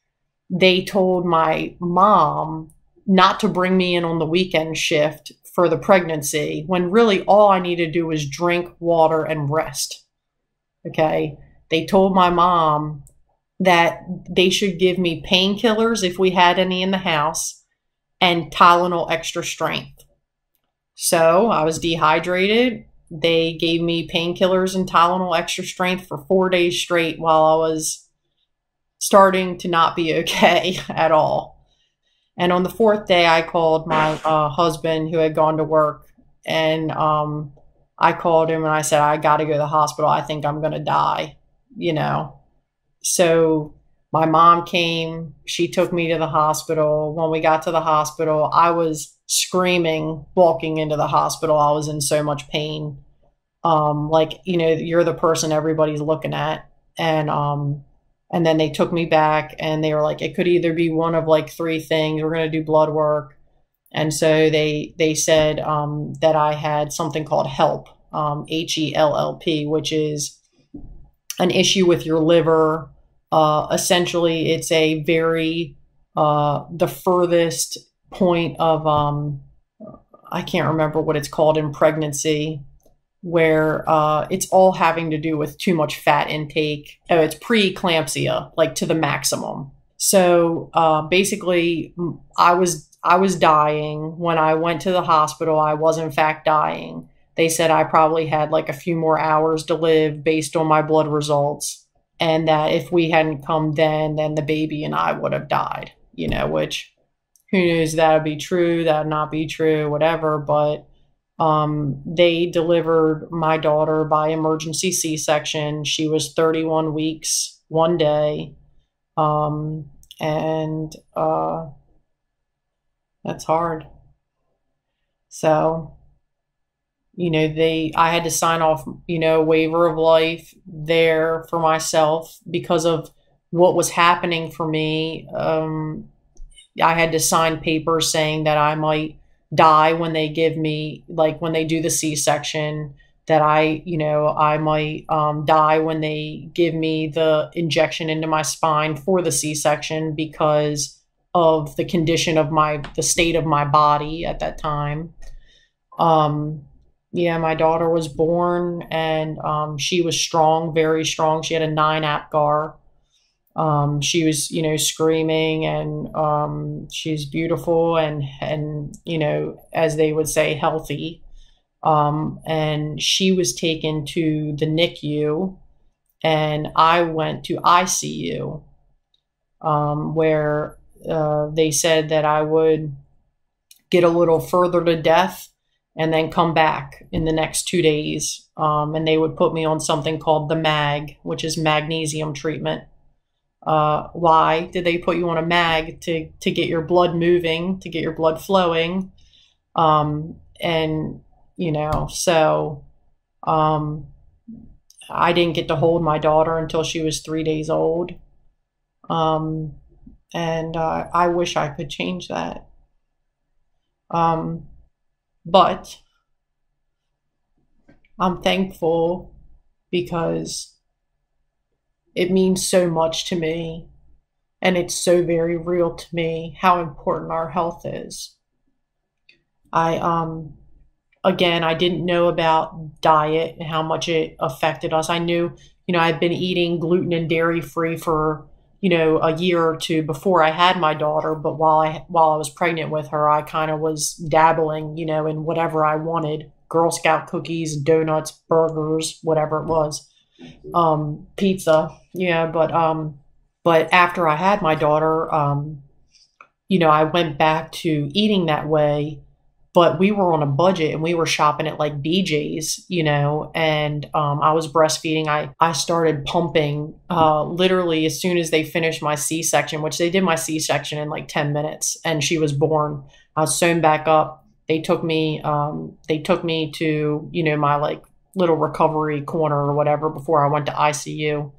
they told my mom not to bring me in on the weekend shift for the pregnancy, when really all I needed to do was drink water and rest. Okay. They told my mom that they should give me painkillers if we had any in the house, and Tylenol extra strength. So I was dehydrated. They gave me painkillers and Tylenol extra strength for 4 days straight while I was starting to not be okay at all. And on the fourth day, I called my husband, who had gone to work, and I called him and I said, I got to go to the hospital. I think I'm going to die, So my mom came, she took me to the hospital. When we got to the hospital, I was screaming walking into the hospital. I was in so much pain. Like, you know, you're the person everybody's looking at. And then they took me back and they were like, it could either be one of like three things. We're going to do blood work. And so they said that I had something called HELLP, HELLP, which is an issue with your liver. Essentially, it's a very the furthest point of I can't remember what it's called in pregnancy, where it's all having to do with too much fat intake. Oh, it's preeclampsia, like to the maximum. So basically, I was dying when I went to the hospital. I was in fact dying. They said I probably had like a few more hours to live based on my blood results, and that if we hadn't come then the baby and I would have died. You know, which who knows, that would be true, that would not be true, whatever. But they delivered my daughter by emergency C-section. She was 31 weeks, one day. And that's hard. So, you know, I had to sign off, you know, waiver of life there for myself because of what was happening for me. I had to sign papers saying that I might die when they give me, like when they do the C-section, that I might die when they give me the injection into my spine for the C-section because of the condition of the state of my body at that time. Yeah, my daughter was born and she was strong, very strong. She had a 9 APGAR. She was, you know, screaming, and she's beautiful and, you know, as they would say, healthy. And she was taken to the NICU and I went to ICU, where they said that I would get a little further to death and then come back in the next 2 days. And they would put me on something called the MAG, which is magnesium treatment. Why did they put you on a MAG? To get your blood moving, to get your blood flowing. And, you know, so I didn't get to hold my daughter until she was 3 days old. And I wish I could change that. But I'm thankful because it means so much to me, and it's so very real to me how important our health is. Again, I didn't know about diet and how much it affected us. I knew, you know, I'd been eating gluten and dairy free for, you know, a year or two before I had my daughter. But while I was pregnant with her, I kind of was dabbling, you know, in whatever I wanted: Girl Scout cookies, donuts, burgers, whatever it was, pizza. Yeah. But after I had my daughter, you know, I went back to eating that way. But we were on a budget and we were shopping at like BJ's, you know, and I was breastfeeding. I started pumping literally as soon as they finished my C-section, which they did my C-section in like 10 minutes, and she was born. I was sewn back up. They took me to, you know, my like little recovery corner or whatever before I went to ICU.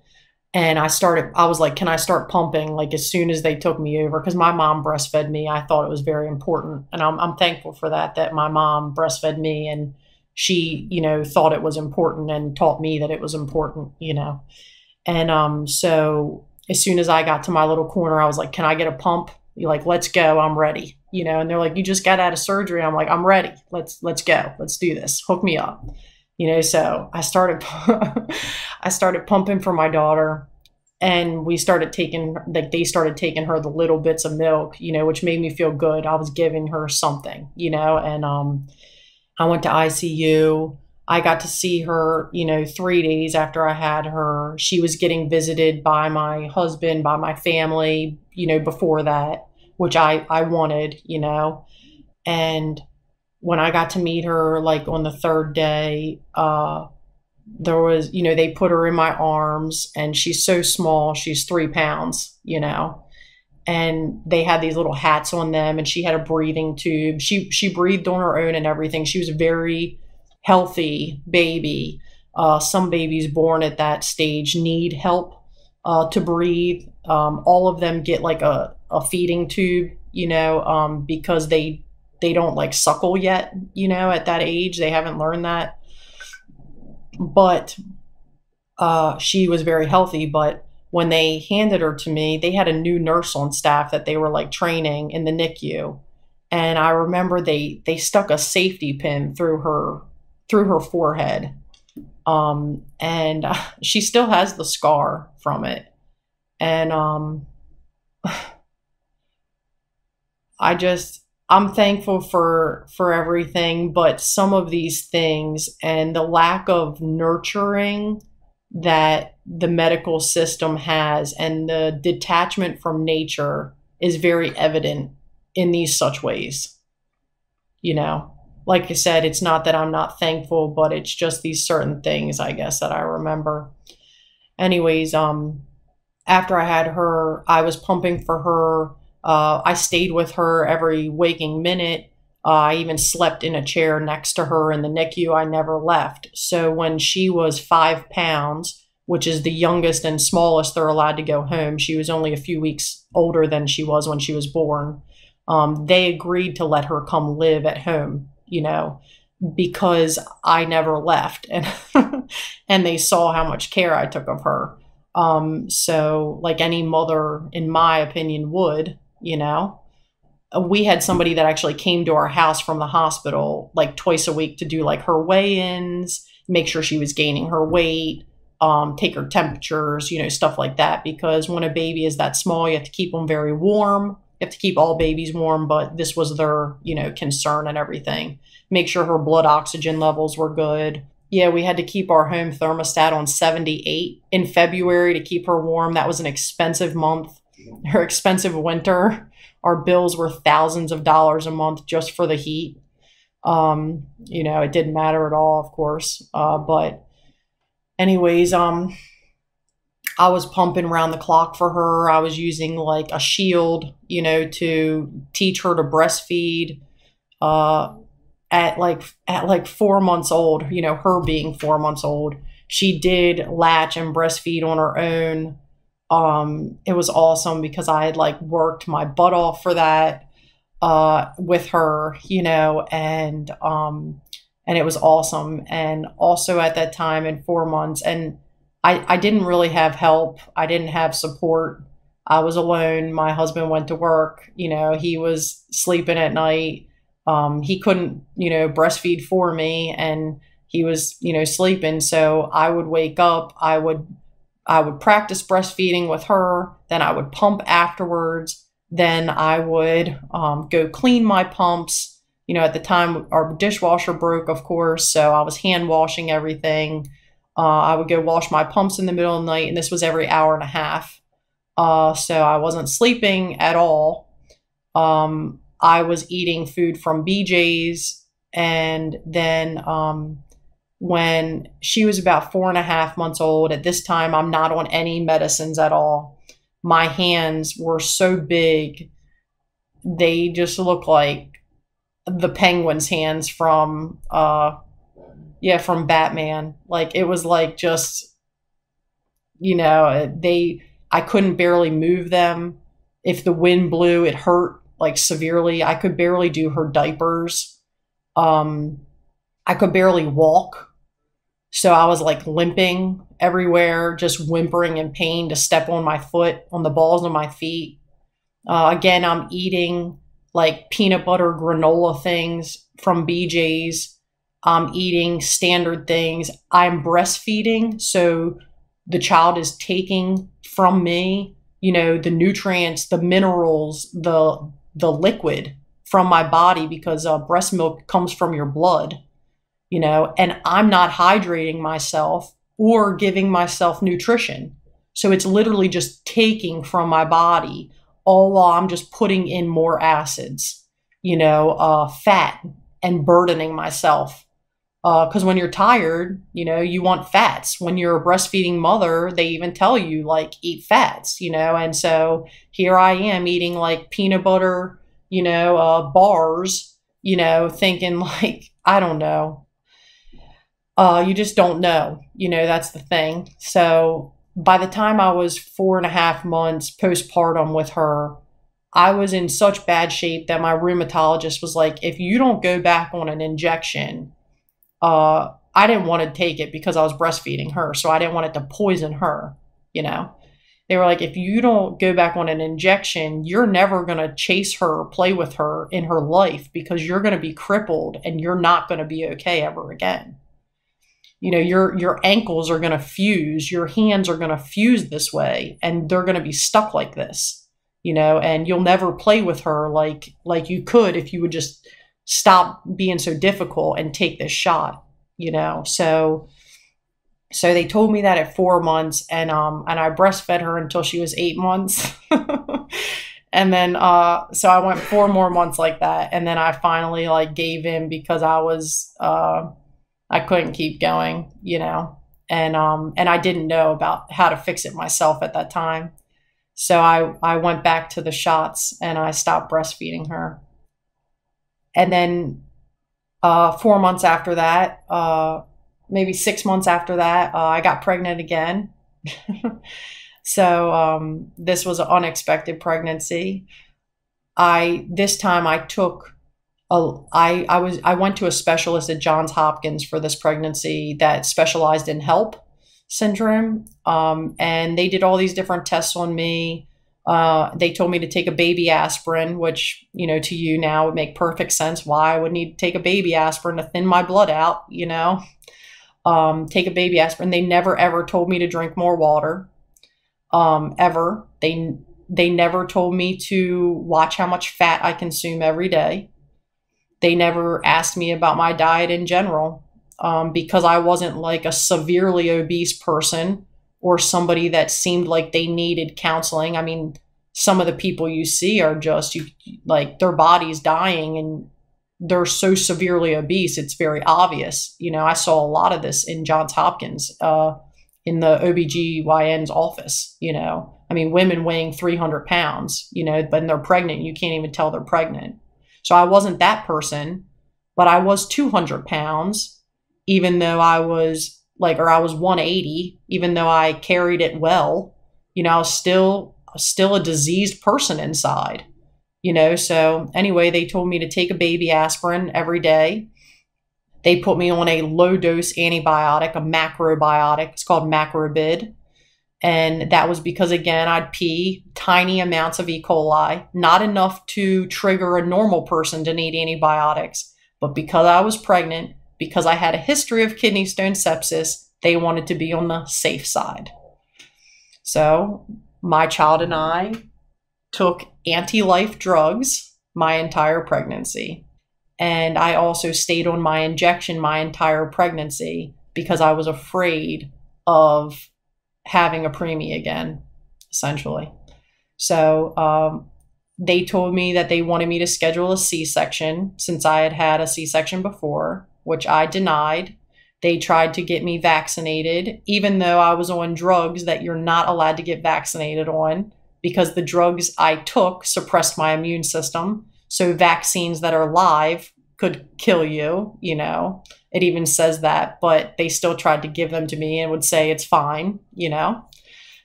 And I was like, can I start pumping like as soon as they took me over? Because my mom breastfed me. I thought it was very important. And I'm thankful for that my mom breastfed me, and she, you know, thought it was important and taught me that it was important, you know. And so as soon as I got to my little corner, I was like, can I get a pump? You're like, let's go. I'm ready. You know, and they're like, you just got out of surgery. I'm like, I'm ready. Let's go. Let's do this. Hook me up. You know, so I started pumping for my daughter, and we started taking, like, they started taking her the little bits of milk, you know, which made me feel good. I was giving her something, you know, and I went to ICU. I got to see her, you know, 3 days after I had her. She was getting visited by my husband, by my family, you know, before that, which I wanted, you know. And when I got to meet her, like on the third day, there was, they put her in my arms, and she's so small. She's 3 pounds, and they had these little hats on them, and she had a breathing tube. She breathed on her own and everything. She was a very healthy baby. Some babies born at that stage need help to breathe. All of them get like a feeding tube, because they don't like suckle yet, at that age. They haven't learned that. But she was very healthy. But when they handed her to me, they had a new nurse on staff that they were like training in the NICU. And I remember they stuck a safety pin through her forehead. And she still has the scar from it. And I'm thankful for everything, but some of these things and the lack of nurturing that the medical system has and the detachment from nature is very evident in these such ways. Like I said, it's not that I'm not thankful, but it's just these certain things, I guess, that I remember. Anyways, after I had her, I was pumping for her. I stayed with her every waking minute. I even slept in a chair next to her in the NICU. I never left. So when she was 5 pounds, which is the youngest and smallest they're allowed to go home, she was only a few weeks older than she was when she was born. They agreed to let her come live at home, because I never left, and and they saw how much care I took of her. So like any mother, in my opinion, would, we had somebody that actually came to our house from the hospital like twice a week to do like her weigh-ins, make sure she was gaining her weight, take her temperatures, stuff like that. Because when a baby is that small, you have to keep them very warm. You have to keep all babies warm, but this was their, concern and everything. Make sure her blood oxygen levels were good. Yeah, we had to keep our home thermostat on 78 in February to keep her warm. That was an expensive month, her expensive winter. Our bills were thousands of dollars a month just for the heat. It didn't matter at all, of course. But anyways, I was pumping around the clock for her. I was using like a shield, to teach her to breastfeed. At like 4 months old, her being 4 months old, she did latch and breastfeed on her own. It was awesome because I had like worked my butt off for that, with her, and it was awesome. And also at that time in 4 months, and I didn't really have help. I didn't have support. I was alone. My husband went to work, he was sleeping at night. He couldn't, breastfeed for me, and he was, sleeping. So I would wake up, I would practice breastfeeding with her. Then I would pump afterwards. Then I would, go clean my pumps. At the time our dishwasher broke, of course. So I was hand washing everything. I would go wash my pumps in the middle of the night, and this was every hour and a half. So I wasn't sleeping at all. I was eating food from BJ's, and then when she was about 4.5 months old, at this time, I'm not on any medicines at all. My hands were so big, they just look like the Penguin's hands from Batman. Like, it was like just, I couldn't barely move them. If the wind blew, it hurt like severely. I could barely do her diapers. I could barely walk. So I was like limping everywhere, just whimpering in pain to step on my foot, on the balls of my feet. Again, I'm eating like peanut butter granola things from BJ's. I'm eating standard things. I'm breastfeeding. So the child is taking from me, the nutrients, the minerals, the liquid from my body, because breast milk comes from your blood, and I'm not hydrating myself or giving myself nutrition. So it's literally just taking from my body, all while I'm just putting in more acids, fat, and burdening myself. Because when you're tired, you want fats. When you're a breastfeeding mother, they even tell you, like, eat fats, and so here I am eating like peanut butter, bars, thinking like, I don't know. You just don't know, that's the thing. So by the time I was 4.5 months postpartum with her, I was in such bad shape that my rheumatologist was like, if you don't go back on an injection, I didn't want to take it because I was breastfeeding her. So I didn't want it to poison her, They were like, if you don't go back on an injection, you're never going to chase her or play with her in her life because you're going to be crippled and you're not going to be okay ever again. Your ankles are going to fuse, your hands are going to fuse this way, and they're going to be stuck like this, and you'll never play with her like you could if you would just stop being so difficult and take this shot, So they told me that at 4 months, and I breastfed her until she was 8 months. And then, so I went 4 more months like that. And then I finally like gave in because I couldn't keep going, and I didn't know about how to fix it myself at that time. So I went back to the shots and I stopped breastfeeding her. And then 4 months after that, maybe 6 months after that, I got pregnant again. So this was an unexpected pregnancy. This time I took I went to a specialist at Johns Hopkins for this pregnancy that specialized in HELLP syndrome. And they did all these different tests on me. They told me to take a baby aspirin, which, to you now would make perfect sense why I would need to take a baby aspirin to thin my blood out, take a baby aspirin. They never, ever told me to drink more water, ever. They never told me to watch how much fat I consume every day. They never asked me about my diet in general, because I wasn't like a severely obese person or somebody that seemed like they needed counseling. I mean, some of the people you see are just like their body's dying and they're so severely obese. It's very obvious. I saw a lot of this in Johns Hopkins, in the OBGYN's office, I mean, women weighing 300 pounds, but they're pregnant. You can't even tell they're pregnant. So I wasn't that person, but I was 200 pounds, even though I was 180, even though I carried it well, I was still a diseased person inside, So anyway, they told me to take a baby aspirin every day. They put me on a low dose antibiotic, a macrobiotic. It's called Macrobid. And that was because, again, I'd pee tiny amounts of E. coli, not enough to trigger a normal person to need antibiotics. But because I was pregnant, because I had a history of kidney stone sepsis, they wanted to be on the safe side. So my child and I took anti-life drugs my entire pregnancy. And I also stayed on my injection my entire pregnancy because I was afraid of having a preemie again, essentially. So they told me that they wanted me to schedule a C-section since I had had a C-section before, which I denied. They tried to get me vaccinated, even though I was on drugs that you're not allowed to get vaccinated on because the drugs I took suppressed my immune system. So vaccines that are live could kill you, It even says that, but they still tried to give them to me and would say it's fine,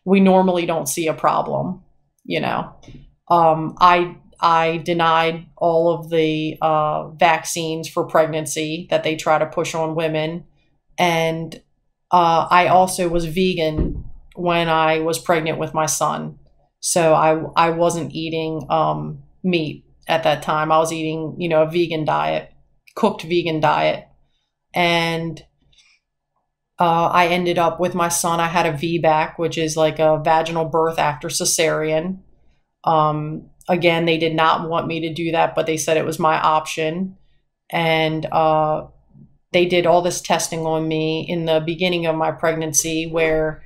We normally don't see a problem, I denied all of the vaccines for pregnancy that they try to push on women. And I also was vegan when I was pregnant with my son. So I wasn't eating meat at that time. I was eating, a vegan diet, cooked vegan diet. And I ended up with my son. I had a VBAC, which is like a vaginal birth after cesarean. Again, they did not want me to do that, but they said it was my option. And they did all this testing on me in the beginning of my pregnancy where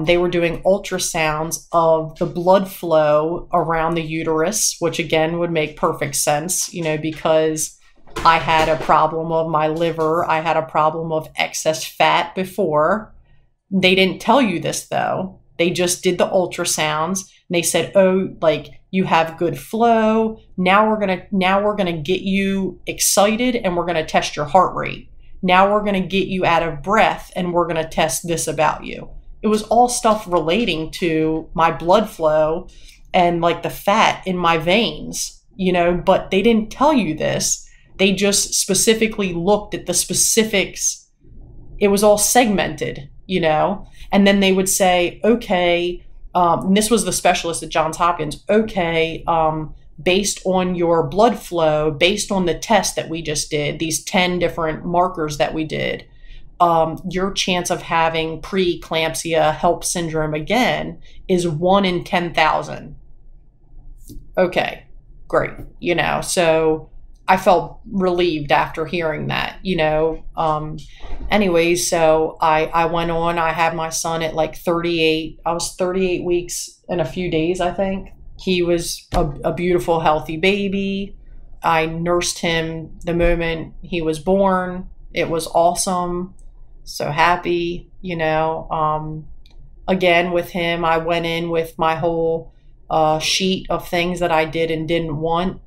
they were doing ultrasounds of the blood flow around the uterus, which again would make perfect sense, because I had a problem of my liver. I had a problem of excess fat before. They didn't tell you this though. They just did the ultrasounds and they said, oh, like you have good flow. Now we're going to get you excited and we're going to test your heart rate. Now we're going to get you out of breath and we're going to test this about you. It was all stuff relating to my blood flow and like the fat in my veins, you know, but they didn't tell you this. They just specifically looked at the specifics. It was all segmented, you know, and then they would say, okay, and this was the specialist at Johns Hopkins, okay, based on your blood flow, based on the test that we just did, these 10 different markers that we did, your chance of having preeclampsia, HELLP syndrome again is 1 in 10,000. Okay, great. You know, so I felt relieved after hearing that, you know. Anyways, so I went on. I had my son at like 38. I was 38 weeks and a few days, I think. He was a beautiful, healthy baby. I nursed him the moment he was born. It was awesome. So happy, you know. Again, with him, I went in with my whole sheet of things that I did and didn't want.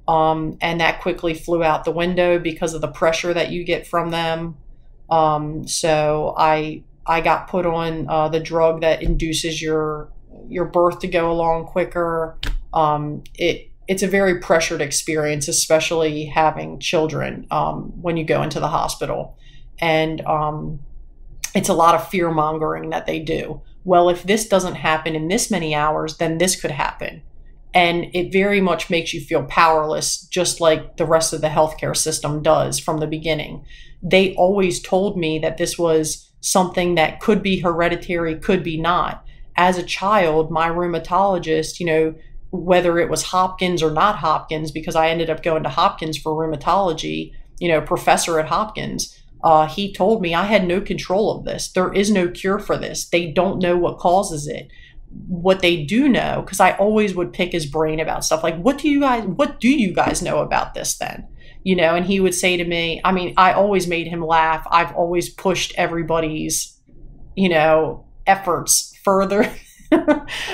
And that quickly flew out the window because of the pressure that you get from them. So I got put on the drug that induces your birth to go along quicker. It's a very pressured experience, especially having children when you go into the hospital. And it's a lot of fear mongering that they do. Well, if this doesn't happen in this many hours, then this could happen. And it very much makes you feel powerless, just like the rest of the healthcare system does from the beginning. They always told me that this was something that could be hereditary, could be not. As a child, my rheumatologist, you know, whether it was Hopkins or not Hopkins, because I ended up going to Hopkins for rheumatology, you know, professor at Hopkins, he told me I had no control of this. There is no cure for this. They don't know what causes it. What they do know, because I always would pick his brain about stuff like, what do you guys know about this then? You know, and he would say to me, I mean, I always made him laugh. I've always pushed everybody's, you know, efforts further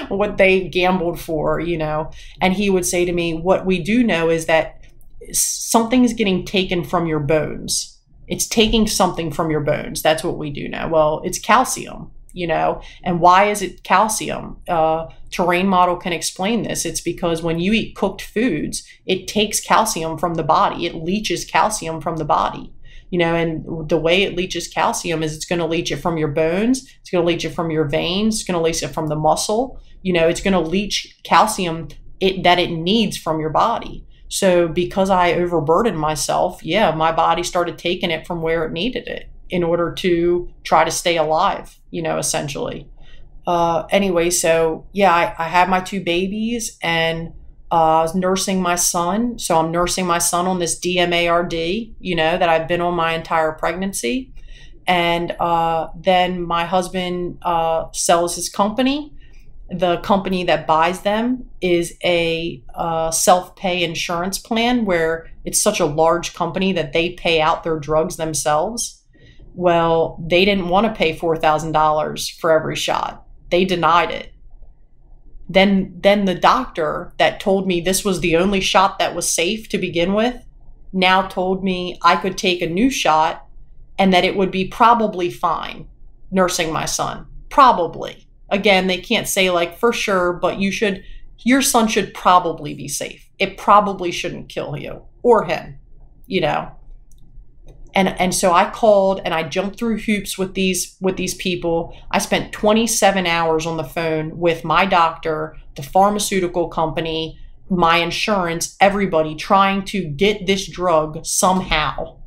what they gambled for, you know. And he would say to me, what we do know is that something's getting taken from your bones. It's taking something from your bones. That's what we do know. Well, it's calcium, you know. And why is it calcium? Terrain model can explain this. It's because when you eat cooked foods, it takes calcium from the body. It leaches calcium from the body, you know, and the way it leaches calcium is it's going to leach it from your bones. It's going to leach it from your veins. It's going to leach it from the muscle. You know, it's going to leach calcium that it needs from your body. So because I overburdened myself, yeah, my body started taking it from where it needed it in order to try to stay alive, you know, essentially. Anyway, so yeah, I had my 2 babies and I was nursing my son. So I'm nursing my son on this DMARD, you know, that I've been on my entire pregnancy. And then my husband sells his company. The company that buys them is a self-pay insurance plan where it's such a large company that they pay out their drugs themselves. Well, they didn't want to pay $4,000 for every shot. They denied it. Then the doctor that told me this was the only shot that was safe to begin with now told me I could take a new shot and that it would be probably fine nursing my son. Probably. Again, they can't say like for sure, but your son should probably be safe. It probably shouldn't kill you or him, you know. And so I called and I jumped through hoops with these people. I spent 27 hours on the phone with my doctor, the pharmaceutical company, my insurance, everybody trying to get this drug somehow.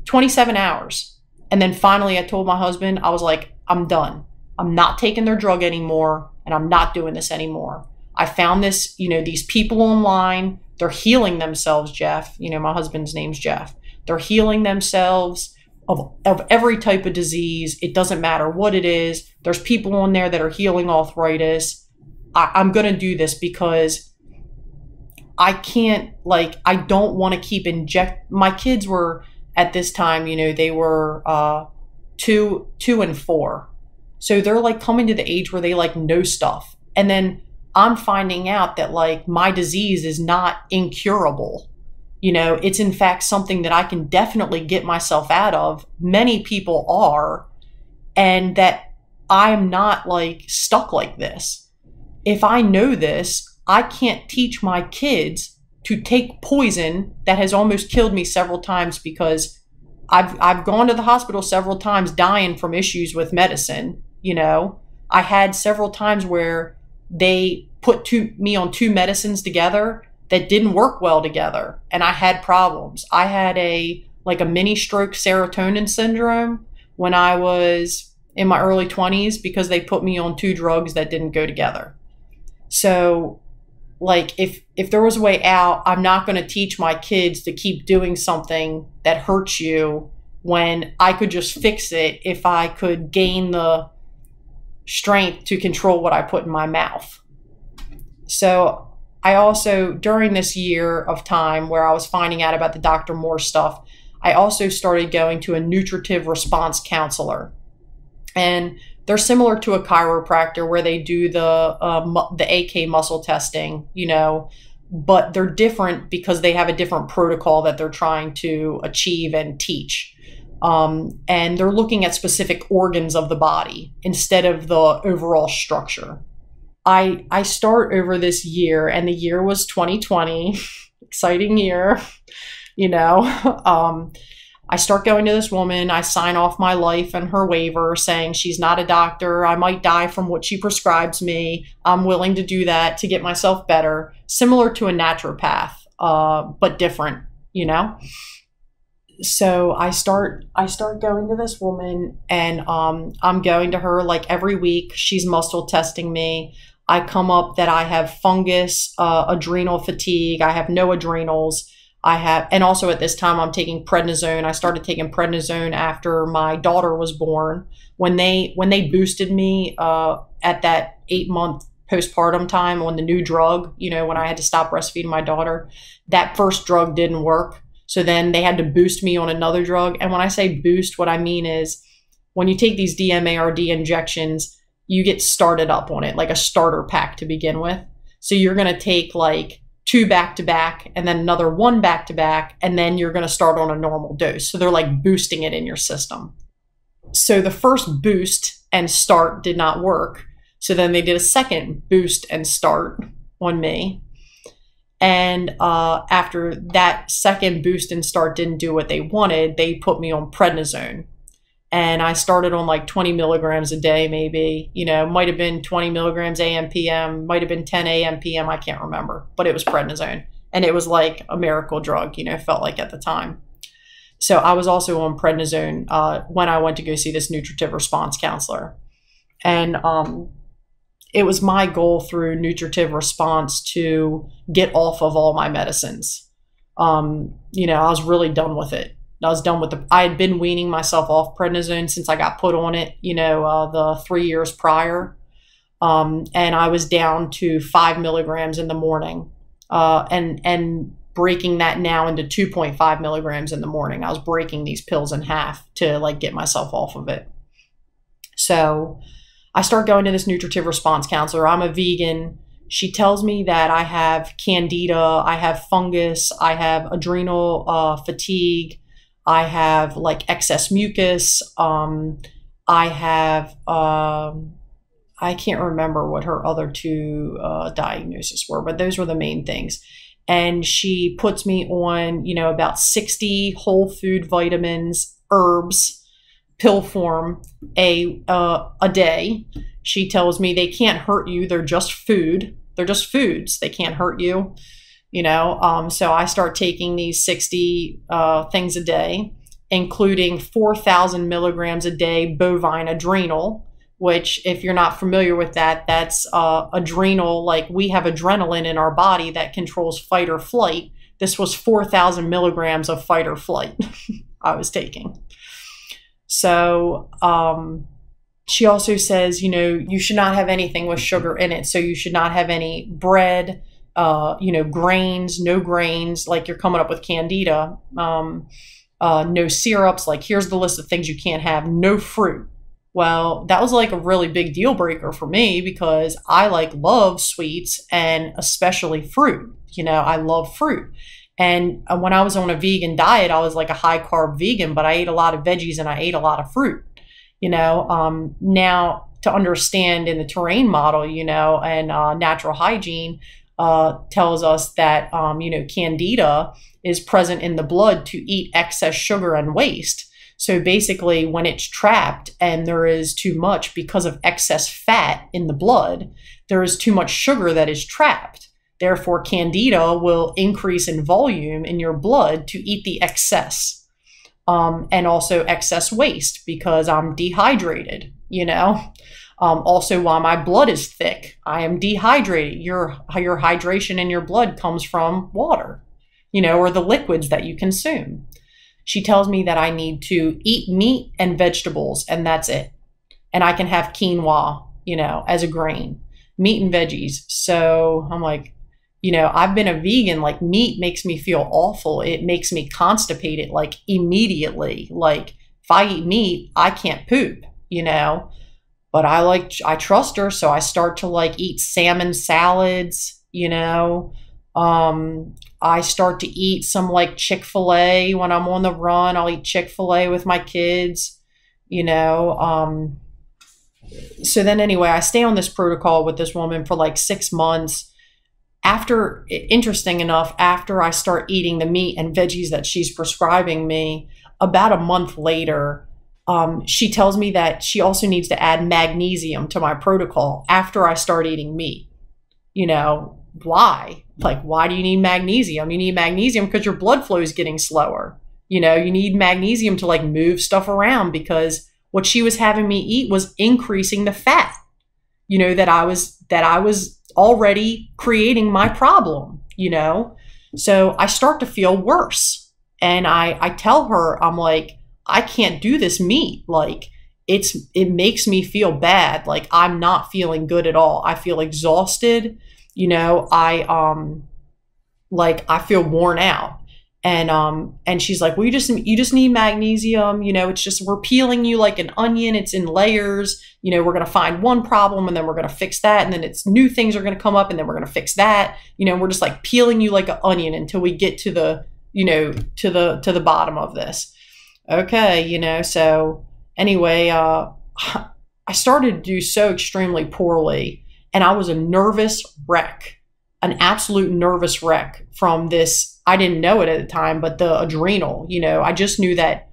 27 hours. And then finally I told my husband, I was like, I'm done. I'm not taking their drug anymore, and I'm not doing this anymore. I found this, you know, these people online, they're healing themselves, Jeff. You know, my husband's name's Jeff. They're healing themselves of every type of disease. It doesn't matter what it is. There's people on there that are healing arthritis. I'm going to do this because I can't, like, I don't want to keep my kids were at this time, you know, they were 2 and 4. So they're like coming to the age where they like know stuff. And then I'm finding out that like my disease is not incurable. You know, it's in fact something that I can definitely get myself out of. Many people are, and that I'm not like stuck like this. If I know this, I can't teach my kids to take poison that has almost killed me several times, because I've gone to the hospital several times dying from issues with medicine. You know, I had several times where they put me on 2 medicines together that didn't work well together, and I had problems. I had a mini stroke serotonin syndrome when I was in my early 20s because they put me on 2 drugs that didn't go together. So like if there was a way out, I'm not going to teach my kids to keep doing something that hurts you when I could just fix it if I could gain the strength to control what I put in my mouth. So I also, during this year of time where I was finding out about the Dr. Moore stuff, I also started going to a nutritive response counselor. And they're similar to a chiropractor where they do the AK muscle testing, you know, but they're different because they have a different protocol that they're trying to achieve and teach. And they're looking at specific organs of the body instead of the overall structure. I start over this year, and the year was 2020, exciting year, you know. I start going to this woman. I sign off my life and her waiver saying she's not a doctor. I might die from what she prescribes me. I'm willing to do that to get myself better, similar to a naturopath, but different, you know. So I start going to this woman, and I'm going to her like every week. She's muscle testing me. I come up that I have fungus, adrenal fatigue. I have no adrenals. And also at this time I'm taking prednisone. I started taking prednisone after my daughter was born. When they boosted me at that 8-month postpartum time on the new drug, you know, when I had to stop breastfeeding my daughter, that first drug didn't work. So then they had to boost me on another drug. And when I say boost, what I mean is when you take these DMARD injections, you get started up on it, like a starter pack to begin with. So you're going to take like 2 back-to-back and then another 1 back-to-back, and then you're going to start on a normal dose. So they're like boosting it in your system. So the first boost and start did not work. So then they did a second boost and start on me. And after that second boost and start didn't do what they wanted, they put me on prednisone. And I started on like 20 milligrams a day, maybe, you know, might have been 20 milligrams AM, PM, might have been 10 AM, PM. I can't remember, but it was prednisone. And it was like a miracle drug, you know, felt like at the time. So I was also on prednisone when I went to go see this nutritive response counselor. And it was my goal through nutritive response to get off of all my medicines. You know, I was really done with it. I had been weaning myself off prednisone since I got put on it, you know, the 3 years prior. And I was down to 5 milligrams in the morning, and breaking that now into 2.5 milligrams in the morning. I was breaking these pills in half to like get myself off of it. So I start going to this nutritive response counselor. I'm a vegan. She tells me that I have candida, I have fungus, I have adrenal fatigue, I have like excess mucus. I have, I can't remember what her other 2 diagnoses were, but those were the main things. And she puts me on, you know, about 60 whole food vitamins, herbs, pill form a day. She tells me they can't hurt you. They're just food. They're just foods. They can't hurt you. You know, so I start taking these 60 things a day, including 4,000 milligrams a day bovine adrenal, which if you're not familiar with that, that's adrenal. Like we have adrenaline in our body that controls fight or flight. This was 4,000 milligrams of fight or flight I was taking. So she also says, you know, you should not have anything with sugar in it. So you should not have any bread, grains, no grains, like you're coming up with candida, no syrups, like here's the list of things you can't have, no fruit. Well, that was like a really big deal breaker for me because I love sweets and especially fruit. I love fruit. And when I was on a vegan diet, I was like a high carb vegan, but I ate a lot of veggies and I ate a lot of fruit. Now to understand in the terrain model, and natural hygiene tells us that, candida is present in the blood to eat excess sugar and waste. So basically, when it's trapped and there is too much because of excess fat in the blood, there is too much sugar that is trapped. Therefore, candida will increase in volume in your blood to eat the excess, and also excess waste because I'm dehydrated, Also, while my blood is thick, I am dehydrated. Your hydration in your blood comes from water, or the liquids that you consume. She tells me that I need to eat meat and vegetables, and that's it. And I can have quinoa, as a grain, meat and veggies. So I'm like, I've been a vegan, like meat makes me feel awful. It makes me constipated, like immediately. Like if I eat meat, I can't poop, but I trust her. So I start to eat salmon salads, I start to eat some Chick-fil-A when I'm on the run. I'll eat Chick-fil-A with my kids, So then anyway, I stay on this protocol with this woman for 6 months. Interesting enough, after I start eating the meat and veggies that she's prescribing me, about a month later, she tells me that she also needs to add magnesium to my protocol after I start eating meat. Why? Why do you need magnesium? You need magnesium because your blood flow is getting slower. You need magnesium to move stuff around because what she was having me eat was increasing the fat, that I was already creating my problem, So I start to feel worse. And I tell her, I'm like, I can't do this meat. It makes me feel bad. I'm not feeling good at all. I feel exhausted. I feel worn out. And she's like, well, you just need magnesium. It's just, we're peeling you like an onion. It's in layers. We're going to find one problem and then we're going to fix that. And then it's new things are going to come up and then we're going to fix that. We're just peeling you like an onion until we get to the, to the bottom of this. Okay. So anyway, I started to do so extremely poorly and I was a nervous wreck, an absolute nervous wreck from this. I didn't know it at the time, but the adrenal, I just knew that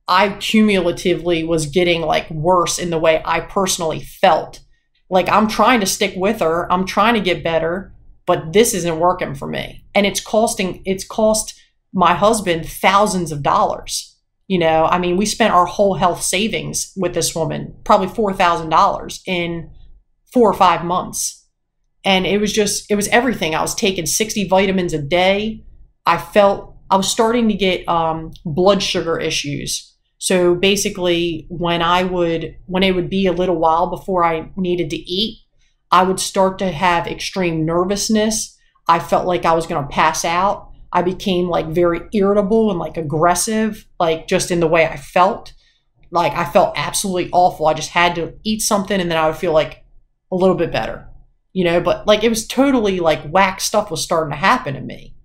I cumulatively was getting worse in the way I personally felt. I'm trying to stick with her. I'm trying to get better, but this isn't working for me. And it's cost my husband thousands of dollars. We spent our whole health savings with this woman, probably $4,000 in 4 or 5 months. And it was everything. I was taking 60 vitamins a day. I was starting to get blood sugar issues. So basically when it would be a little while before I needed to eat, I would start to have extreme nervousness. I felt like I was going to pass out. I became very irritable and aggressive, just in the way I felt. I felt absolutely awful. I just had to eat something and then I would feel a little bit better, but it was totally whack stuff was starting to happen to me,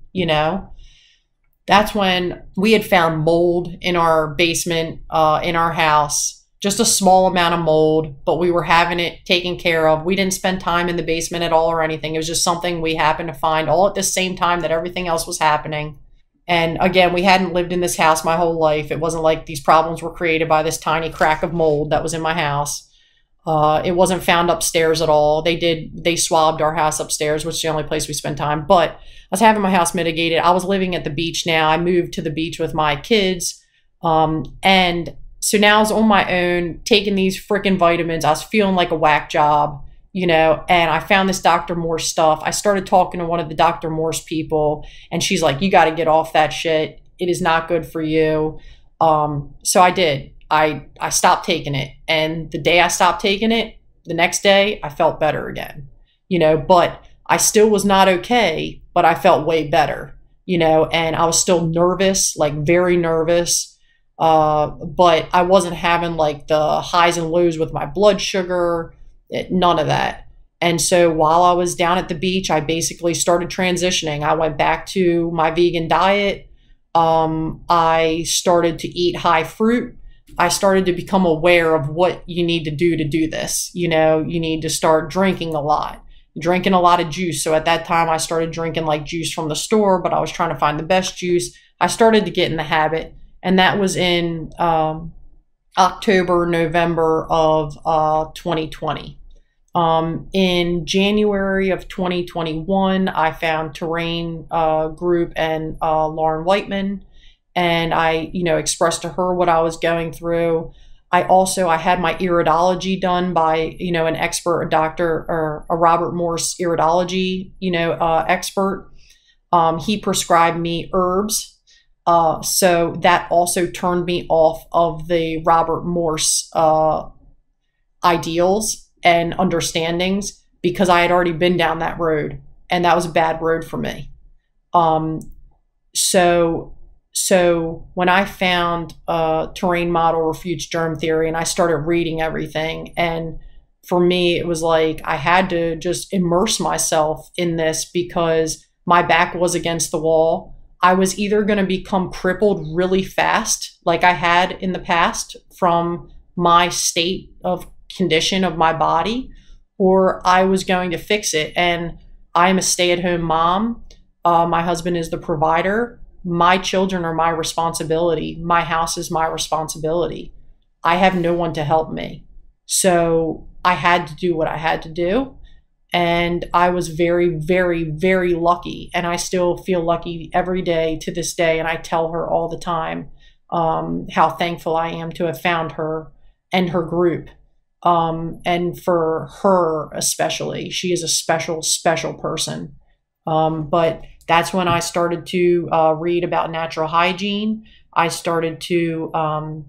That's when we had found mold in our basement, in our house, just a small amount of mold, but we were having it taken care of. We didn't spend time in the basement at all or anything. It was just something we happened to find all at the same time that everything else was happening. And again, we hadn't lived in this house my whole life. It wasn't like these problems were created by this tiny crack of mold that was in my house. It wasn't found upstairs at all. They swabbed our house upstairs, which is the only place we spent time. But I was having my house mitigated. I was living at the beach now. I moved to the beach with my kids. And so now I was on my own, taking these freaking vitamins. I was feeling like a whack job, and I found this Dr. Morse stuff. I started talking to one of the Dr. Morse people, and she's like, you got to get off that shit. It is not good for you. So I did. I stopped taking it. And the day I stopped taking it, the next day I felt better again, but I still was not okay, but I felt way better, and I was still nervous, like very nervous. But I wasn't having like the highs and lows with my blood sugar, none of that. And so while I was down at the beach, I basically started transitioning. I went back to my vegan diet. I started to eat high fruit. I started to become aware of what you need to do this. You need to start drinking a lot of juice. So at that time, I started drinking like juice from the store, but I was trying to find the best juice. I started to get in the habit, and that was in October, November of 2020. In January of 2021, I found Terrain Group and Lauren Whiteman, and I, expressed to her what I was going through. I had my iridology done by, an expert, a doctor, or a Robert Morse iridology, expert. He prescribed me herbs. So that also turned me off of the Robert Morse ideals and understandings, because I had already been down that road, and that was a bad road for me. So when I found Terrain Model Refutes Germ Theory, and I started reading everything, and for me, it was like I had to just immerse myself in this because my back was against the wall. I was either going to become crippled really fast, like I had in the past from my state of condition of my body, or I was going to fix it. And I'm a stay-at-home mom. My husband is the provider. My children are my responsibility. My house is my responsibility. I have no one to help me. So I had to do what I had to do. And I was very, very, very lucky. And I still feel lucky every day to this day. And I tell her all the time how thankful I am to have found her and her group. And for her especially, she is a special, special person. But that's when I started to read about natural hygiene. I started to,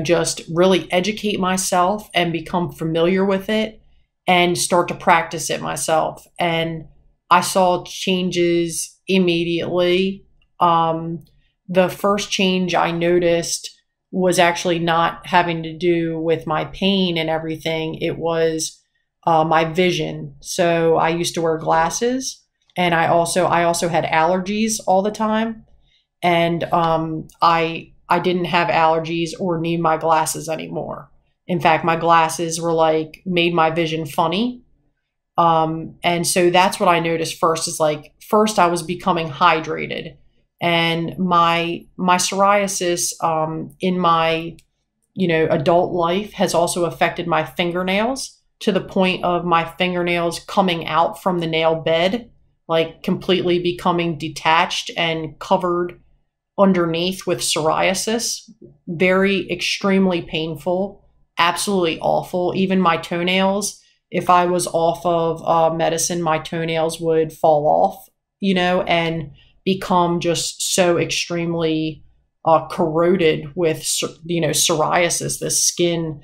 just really educate myself and become familiar with it and start to practice it myself. And I saw changes immediately. The first change I noticed was actually not having to do with my pain and everything. It was my vision. So I used to wear glasses, and I also had allergies all the time. And I didn't have allergies or need my glasses anymore. In fact, my glasses were made my vision funny. And so that's what I noticed first is first I was becoming hydrated, and my psoriasis in my, adult life has also affected my fingernails to the point of my fingernails coming out from the nail bed, completely becoming detached and covered underneath with psoriasis. Very extremely painful. Absolutely awful. Even my toenails, if I was off of medicine, my toenails would fall off, and become just so extremely corroded with, psoriasis, this skin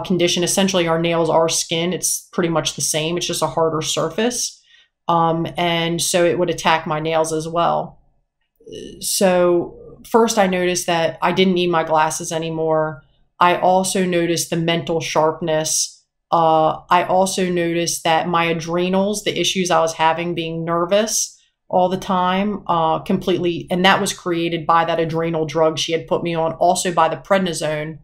condition. Essentially, our nails are skin. It's pretty much the same. It's just a harder surface. And so it would attack my nails as well. So first I noticed that I didn't need my glasses anymore. I also noticed the mental sharpness. I also noticed that my adrenals, the issues I was having, being nervous all the time, completely, and that was created by that adrenal drug she had put me on, also by the prednisone,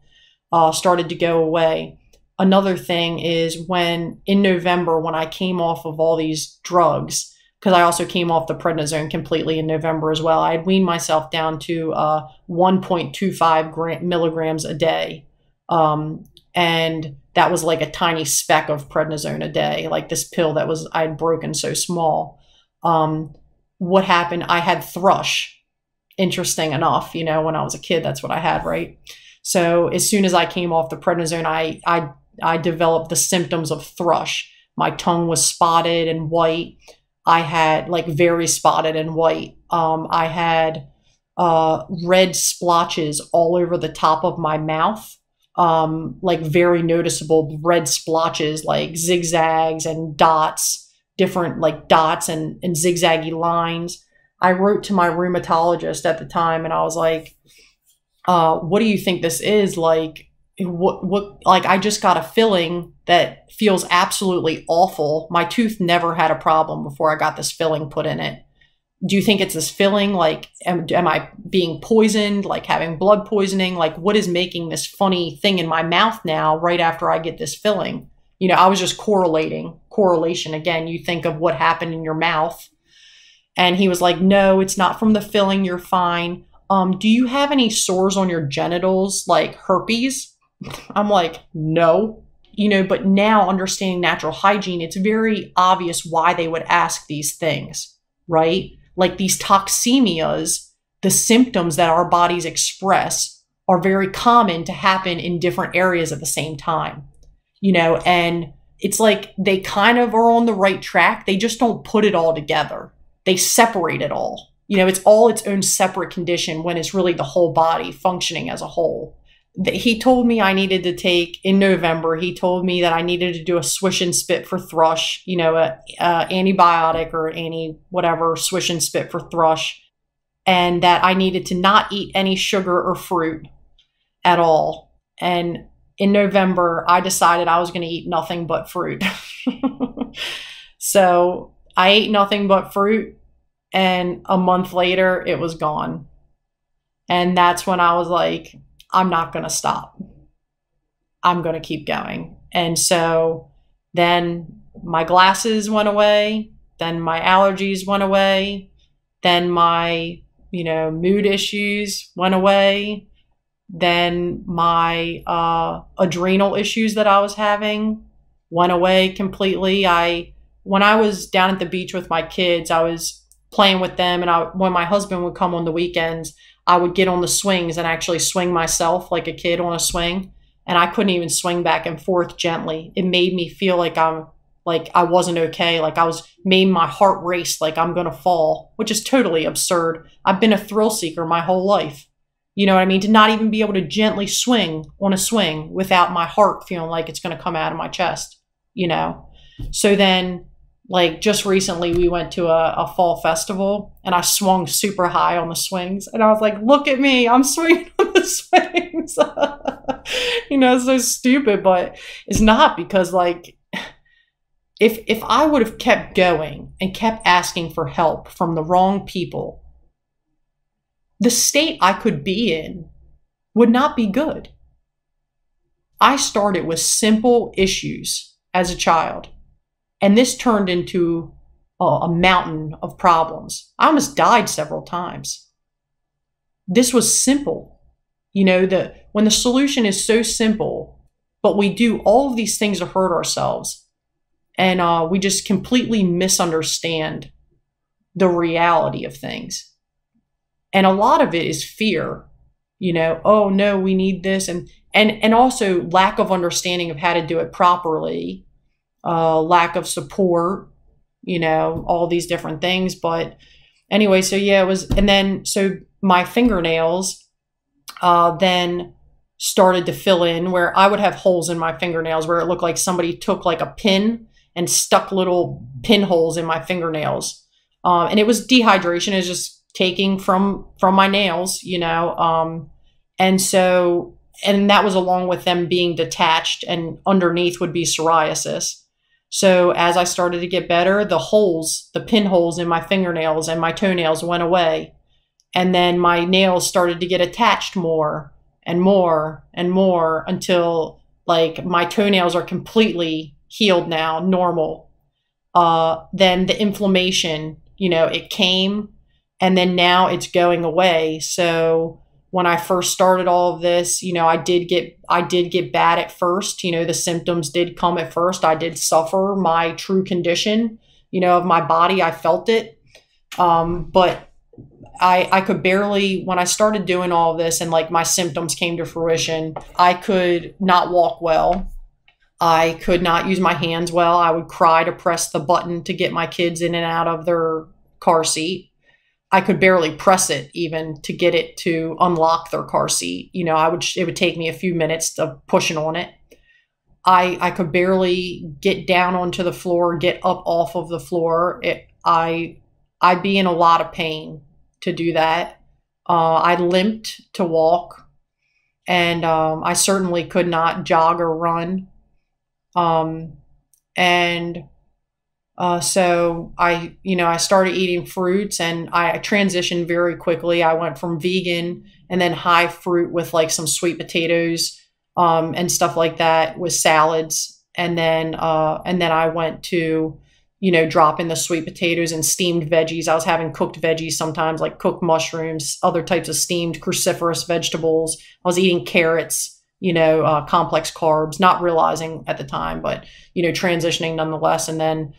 started to go away. Another thing is in November, when I came off of all these drugs, because I also came off the prednisone completely in November as well. I had weaned myself down to 1.25 milligrams a day. And that was like a tiny speck of prednisone a day, like this pill that I had broken so small. What happened? I had thrush. Interesting enough, when I was a kid, that's what I had, right? So as soon as I came off the prednisone, I developed the symptoms of thrush. My tongue was spotted and white. I had very spotted and white. I had red splotches all over the top of my mouth, very noticeable red splotches, like zigzags and dots different like dots and zigzaggy lines. I wrote to my rheumatologist at the time and I was like, what do you think this is? Like, like I just got a filling that feels absolutely awful. My tooth never had a problem before I got this filling put in it. Do you think it's this filling? Like, am I being poisoned, like having blood poisoning? Like, what is making this funny thing in my mouth now right after I get this filling? You know, I was just correlation. Again, you think of what happened in your mouth. And he was like, no, it's not from the filling. You're fine. Do you have any sores on your genitals, like herpes? I'm like, no. You know, but now understanding natural hygiene, it's very obvious why they would ask these things, right? Like these toxemias, the symptoms that our bodies express are very common to happen in different areas at the same time, you know, and it's like they kind of are on the right track. They just don't put it all together. They separate it all. You know, it's all its own separate condition when it's really the whole body functioning as a whole. He told me I needed to take, in November, he told me that I needed to do a swish and spit for thrush, you know, a antibiotic or whatever, swish and spit for thrush, and that I needed to not eat any sugar or fruit at all. And in November, I decided I was going to eat nothing but fruit. So I ate nothing but fruit, and a month later, it was gone. And that's when I was like, I'm not going to stop. I'm going to keep going. And so then my glasses went away. Then my allergies went away. Then my, you know, mood issues went away. Then my adrenal issues that I was having went away completely. When I was down at the beach with my kids, I was playing with them. And when my husband would come on the weekends, I would get on the swings and actually swing myself like a kid on a swing. And I couldn't even swing back and forth gently. It made me feel like I wasn't okay. Like made my heart race, like I'm going to fall, which is totally absurd. I've been a thrill seeker my whole life. You know what I mean? To not even be able to gently swing on a swing without my heart feeling like it's going to come out of my chest, you know? So then, like just recently we went to a fall festival and I swung super high on the swings and I was like, look at me, I'm swinging on the swings. You know, it's so stupid, but it's not, because like if I would have kept going and kept asking for help from the wrong people, the state I could be in would not be good. I started with simple issues as a child. And this turned into a mountain of problems. I almost died several times. This was simple. You know, when the solution is so simple, but we do all of these things to hurt ourselves, and we just completely misunderstand the reality of things. And a lot of it is fear. You know, oh no, we need this, and also lack of understanding of how to do it properly. Lack of support, you know, all these different things. But anyway, so yeah, it was, and then, so my fingernails then started to fill in, where I would have holes in my fingernails where it looked like somebody took like a pin and stuck little pinholes in my fingernails. And it was dehydration. It was just taking from my nails, you know? And so, and that was along with them being detached, and underneath would be psoriasis. So as I started to get better, the pinholes in my fingernails and my toenails went away. And then my nails started to get attached more and more and more until like my toenails are completely healed now, normal. Then the inflammation, you know, it came, and then now it's going away. So when I first started all of this, you know, I did get bad at first. You know, the symptoms did come at first. I did suffer my true condition, you know, of my body. I felt it. But I could barely, when I started doing all of this and like my symptoms came to fruition, I could not walk well. I could not use my hands well. I would cry to press the button to get my kids in and out of their car seat. I could barely press it even to get it to unlock their car seat. You know, it would take me a few minutes of pushing on it. I could barely get down onto the floor, get up off of the floor. I'd be in a lot of pain to do that. I limped to walk, and I certainly could not jog or run. And so I started eating fruits, and I transitioned very quickly. I went from vegan and then high fruit with like some sweet potatoes, and stuff like that with salads. And then I went to, drop in the sweet potatoes and steamed veggies. I was having cooked veggies sometimes, like cooked mushrooms, other types of steamed cruciferous vegetables. I was eating carrots, complex carbs, not realizing at the time, but, transitioning nonetheless. And then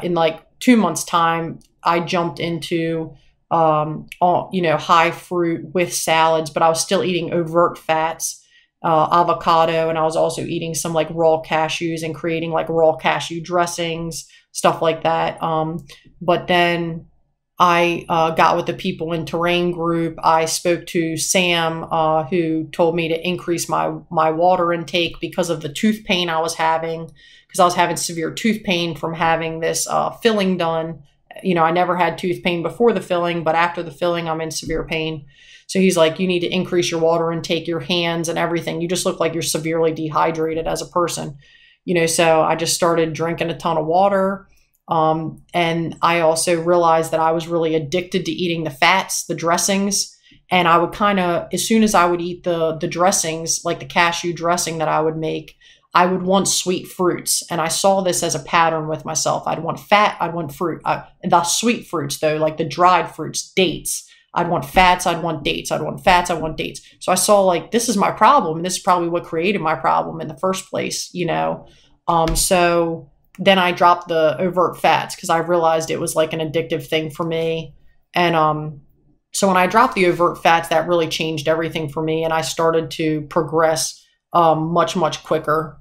in like 2 months' time, I jumped into, high fruit with salads, but I was still eating overt fats, avocado, and I was also eating some like raw cashews and creating like raw cashew dressings, stuff like that. But then I got with the people in Terrain Group. I spoke to Sam, who told me to increase my water intake because of the tooth pain I was having, because I was having severe tooth pain from having this filling done. I never had tooth pain before the filling, but after the filling, I'm in severe pain. So he's like, you need to increase your water intake, your hands and everything. You just look like you're severely dehydrated as a person. So I just started drinking a ton of water. And I also realized that I was really addicted to eating the fats, the dressings. And I would kind of, as soon as I would eat the dressings, like the cashew dressing that I would make, I would want sweet fruits. And I saw this as a pattern with myself. I'd want fat, I'd want fruit. The sweet fruits, though, like the dried fruits, dates. I'd want fats, I'd want dates. I'd want fats, I want dates. So I saw like, this is my problem. And this is probably what created my problem in the first place, So then I dropped the overt fats because I realized it was like an addictive thing for me. And so when I dropped the overt fats, that really changed everything for me. And I started to progress much, much quicker.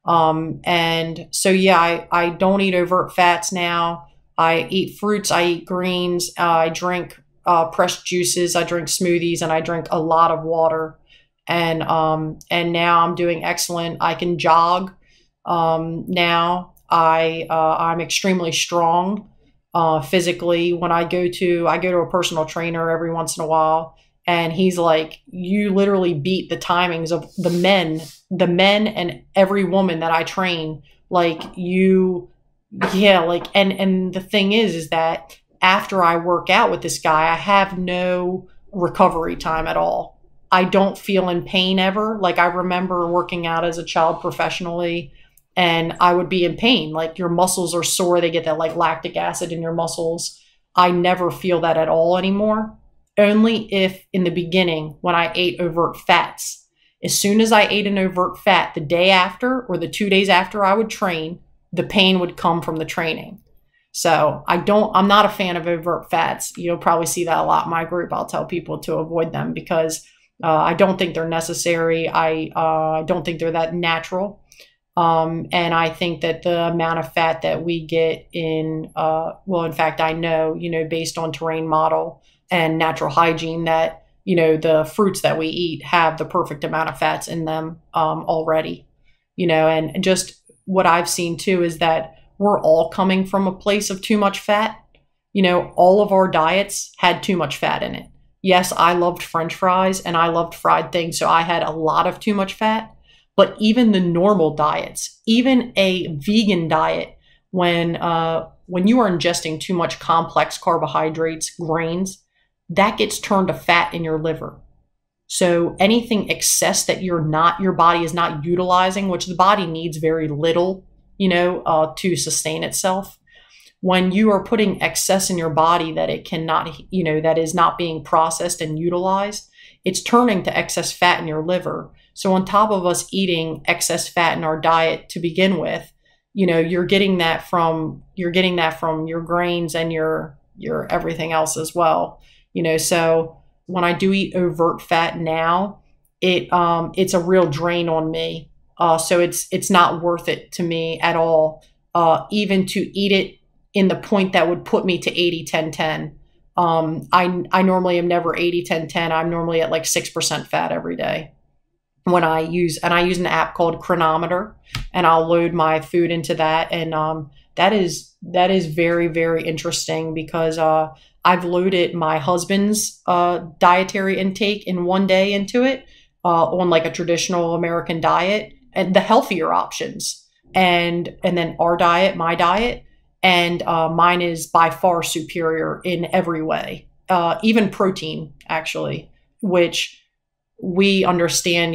And so, yeah, I don't eat overt fats now. I eat fruits, I eat greens, I drink pressed juices, I drink smoothies, and I drink a lot of water. And now I'm doing excellent. I can jog now. I'm extremely strong physically. When I go to a personal trainer every once in a while, and he's like, you literally beat the timings of the men and every woman that I train. Like and the thing is that after I work out with this guy, I have no recovery time at all. I don't feel in pain ever. Like I remember working out as a child professionally, and I would be in pain. Like your muscles are sore. They get that like lactic acid in your muscles. I never feel that at all anymore. Only if in the beginning when I ate overt fats. As soon as I ate an overt fat, the day after or the 2 days after I would train, the pain would come from the training. So I'm not a fan of overt fats. You'll probably see that a lot in my group. I'll tell people to avoid them because I don't think they're necessary. I don't think they're that natural. And I think that the amount of fat that we get in, in fact, I know, based on terrain model and natural hygiene that, the fruits that we eat have the perfect amount of fats in them already, and just what I've seen too is that we're all coming from a place of too much fat. All of our diets had too much fat in it. Yes, I loved French fries and I loved fried things, so I had a lot of too much fat. But even the normal diets, even a vegan diet, when you are ingesting too much complex carbohydrates, grains, that gets turned to fat in your liver. So anything excess that your body is not utilizing, which the body needs very little, to sustain itself. When you are putting excess in your body that it cannot, that is not being processed and utilized, it's turning to excess fat in your liver. So on top of us eating excess fat in our diet to begin with, you're getting that from your grains and your everything else as well. So when I do eat overt fat now, it's a real drain on me. So it's not worth it to me at all, even to eat it in the point that would put me to 80-10-10. I normally am never 80-10-10. I'm normally at like 6% fat every day. when I use an app called Chronometer, and I'll load my food into that. And that is very, very interesting because I've loaded my husband's dietary intake in one day into it on like a traditional American diet, and the healthier options, and then our diet, my diet, and mine is by far superior in every way, even protein actually, which we understand,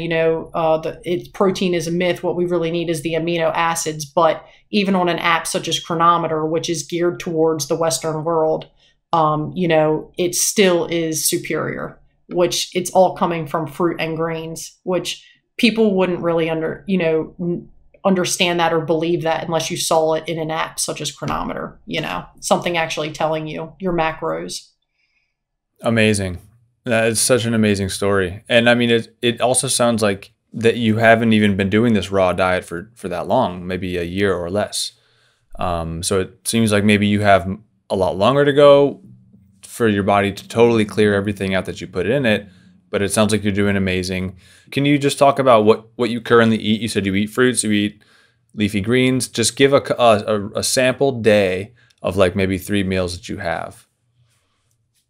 protein is a myth. What we really need is the amino acids. But even on an app such as Chronometer, which is geared towards the Western world, it still is superior, which it's all coming from fruit and grains, which people wouldn't really understand that or believe that unless you saw it in an app such as Chronometer, something actually telling you your macros. Amazing. That is such an amazing story. And I mean, it also sounds like that you haven't even been doing this raw diet for that long, maybe a year or less. So it seems like maybe you have a lot longer to go for your body to totally clear everything out that you put in it. But it sounds like you're doing amazing. Can you just talk about what you currently eat? You said you eat fruits, you eat leafy greens. Just give a sample day of like maybe 3 meals that you have.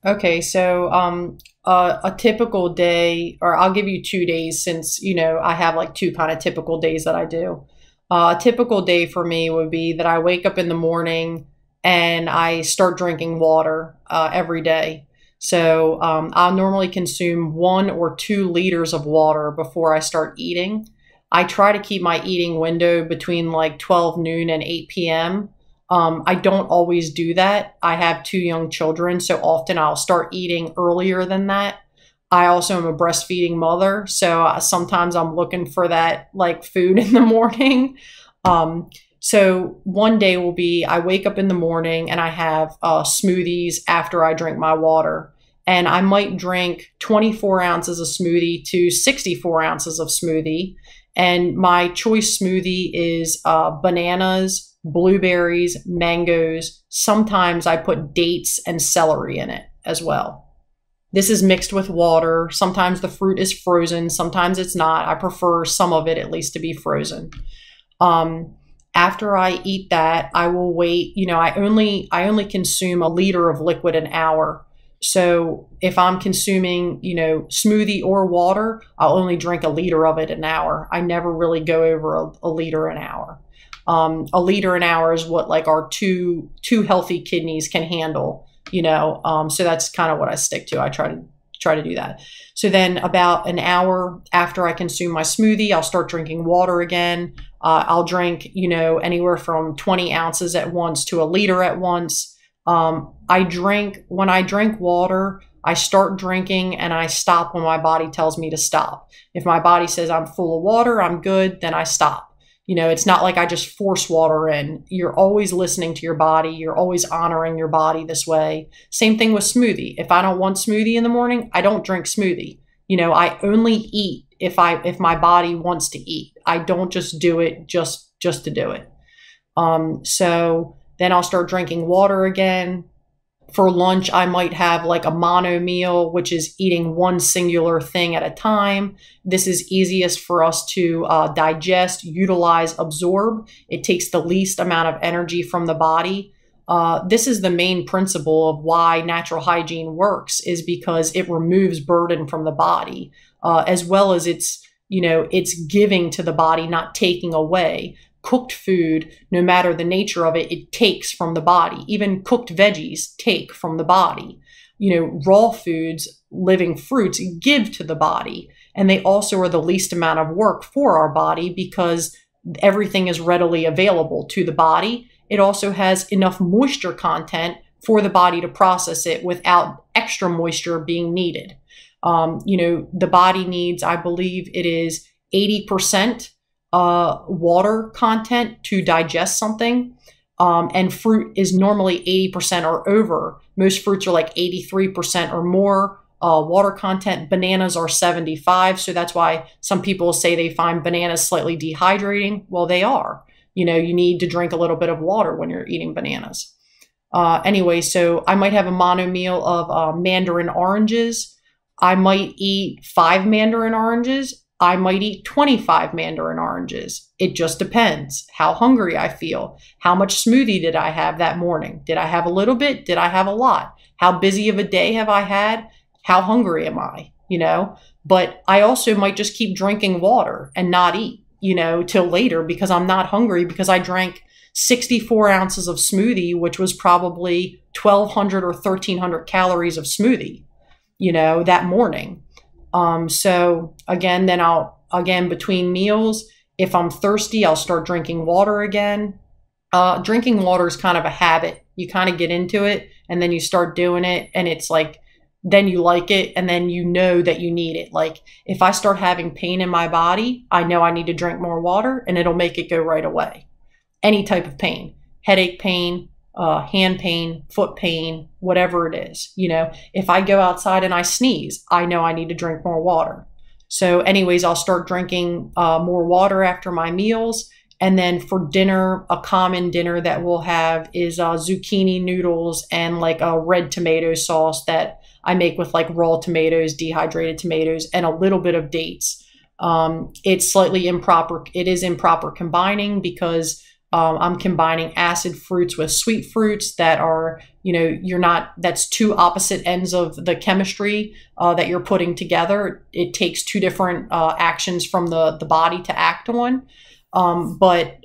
Okay, so a typical day, or I'll give you 2 days since, I have like 2 kind of typical days that I do. A typical day for me would be that I wake up in the morning and I start drinking water every day. So I'll normally consume 1 or 2 liters of water before I start eating. I try to keep my eating window between like 12 noon and 8 p.m. I don't always do that. I have 2 young children, so often I'll start eating earlier than that. I also am a breastfeeding mother, so sometimes I'm looking for that like food in the morning. So one day will be I wake up in the morning and I have smoothies after I drink my water. And I might drink 24 ounces of smoothie to 64 ounces of smoothie. And my choice smoothie is bananas, blueberries, mangoes. Sometimes I put dates and celery in it as well. This is mixed with water. Sometimes the fruit is frozen. Sometimes it's not. I prefer some of it at least to be frozen. After I eat that, I will wait. I only consume a liter of liquid an hour. So if I'm consuming, smoothie or water, I'll only drink a liter of it an hour. I never really go over a liter an hour. A liter an hour is what like our two healthy kidneys can handle, so that's kind of what I stick to. I try to do that. So then about an hour after I consume my smoothie, I'll start drinking water again. I'll drink, anywhere from 20 ounces at once to a liter at once. When I drink water, I start drinking and I stop when my body tells me to stop. If my body says I'm full of water, I'm good, then I stop. It's not like I just force water in. You're always listening to your body. You're always honoring your body this way. Same thing with smoothie. If I don't want smoothie in the morning, I don't drink smoothie. I only eat if my body wants to eat. I don't just do it just to do it. So then I'll start drinking water again. For lunch, I might have like a mono meal, which is eating one singular thing at a time. This is easiest for us to digest, utilize, absorb. It takes the least amount of energy from the body. This is the main principle of why natural hygiene works, is because it removes burden from the body, as well as it's giving to the body, not taking away. Cooked food, no matter the nature of it, it takes from the body. Even cooked veggies take from the body. Raw foods, living fruits, give to the body. And they also are the least amount of work for our body because everything is readily available to the body. It also has enough moisture content for the body to process it without extra moisture being needed. The body needs, I believe it is 80% water content to digest something. And fruit is normally 80% or over. Most fruits are like 83% or more water content. Bananas are 75. So that's why some people say they find bananas slightly dehydrating. Well, they are. You need to drink a little bit of water when you're eating bananas. Anyway, so I might have a mono meal of mandarin oranges. I might eat 5 mandarin oranges I might eat 25 mandarin oranges. It just depends how hungry I feel. How much smoothie did I have that morning? Did I have a little bit? Did I have a lot? How busy of a day have I had? How hungry am I? But I also might just keep drinking water and not eat, till later because I'm not hungry because I drank 64 ounces of smoothie, which was probably 1,200 or 1,300 calories of smoothie, that morning. So again, between meals, if I'm thirsty, I'll start drinking water again. Drinking water is kind of a habit. You kind of get into it and then you start doing it and it's like, then you like it and then you know that you need it. Like if I start having pain in my body, I know I need to drink more water and it'll make it go right away. Any type of pain, headache pain, hand pain, foot pain, whatever it is. If I go outside and I sneeze, I know I need to drink more water. So anyways, I'll start drinking more water after my meals. And then for dinner, a common dinner that we'll have is zucchini noodles and like a red tomato sauce that I make with like raw tomatoes, dehydrated tomatoes, and a little bit of dates. It's slightly improper. It is improper combining because I'm combining acid fruits with sweet fruits that are, that's two opposite ends of the chemistry that you're putting together. It takes two different actions from the body to act on. But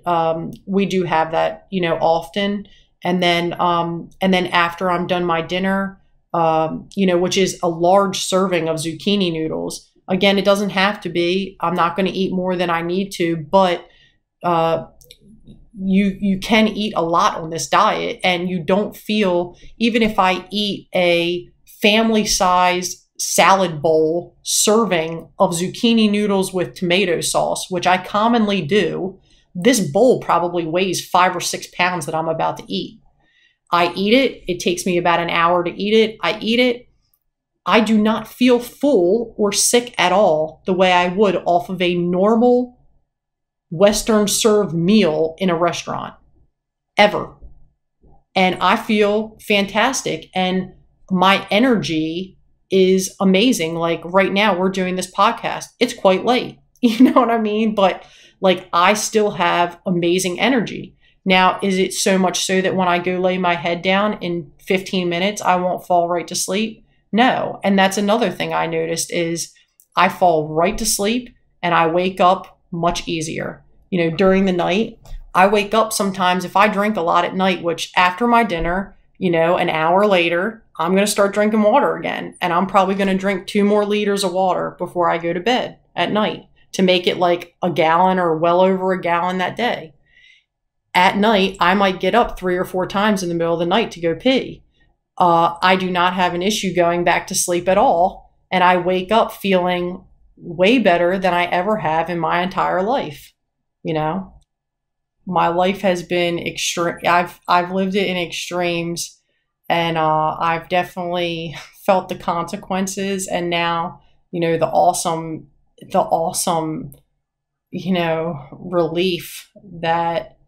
we do have that, often. And then after I'm done my dinner, which is a large serving of zucchini noodles. Again, it doesn't have to be. I'm not going to eat more than I need to, but you can eat a lot on this diet and you don't feel, even if I eat a family-sized salad bowl serving of zucchini noodles with tomato sauce, which I commonly do, this bowl probably weighs 5 or 6 pounds that I'm about to eat. I eat it. It takes me about an hour to eat it. I eat it. I do not feel full or sick at all the way I would off of a normal Western served meal in a restaurant, ever. And I feel fantastic. And my energy is amazing. Like right now, we're doing this podcast. It's quite late. You know what I mean? But like, I still have amazing energy. Now, is it so much so that when I go lay my head down in 15 minutes, I won't fall right to sleep? No. And that's another thing I noticed is I fall right to sleep and I wake up much easier. During the night, I wake up sometimes if I drink a lot at night, which after my dinner, an hour later, I'm going to start drinking water again. And I'm probably going to drink 2 more liters of water before I go to bed at night to make it like a gallon or well over a gallon that day. At night, I might get up 3 or 4 times in the middle of the night to go pee. I do not have an issue going back to sleep at all. And I wake up feeling way better than I ever have in my entire life. My life has been extreme. I've lived it in extremes and I've definitely felt the consequences. And now, the awesome, relief that,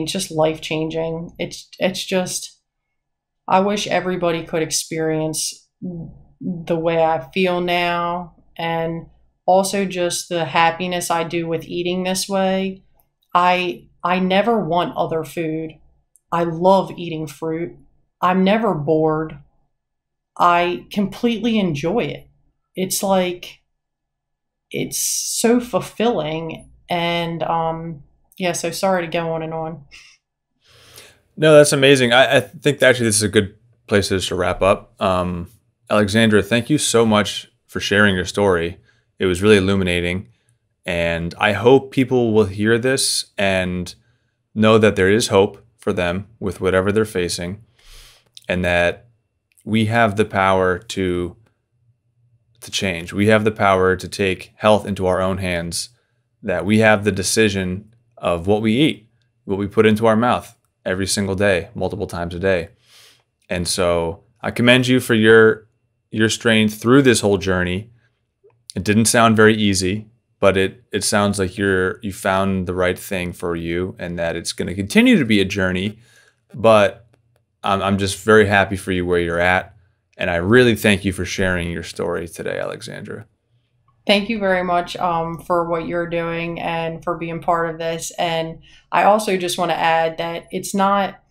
just life changing. It's just, I wish everybody could experience the way I feel now. And also just the happiness I do with eating this way. I never want other food. I love eating fruit. I'm never bored. I completely enjoy it. It's like, it's so fulfilling. And so sorry to go on and on. No, that's amazing. I think actually this is a good place to wrap up. Alexandra, thank you so much for sharing your story. It was really illuminating. And I hope people will hear this and know that there is hope for them with whatever they're facing, and that we have the power to change. We have the power to take health into our own hands, that we have the decision of what we eat, what we put into our mouth every single day, multiple times a day. And so I commend you for your strength through this whole journey. It didn't sound very easy, but it sounds like you found the right thing for you, and that it's going to continue to be a journey. But I'm just very happy for you where you're at. And I really thank you for sharing your story today, Alexandra. Thank you very much for what you're doing and for being part of this. And I also just want to add that it's not,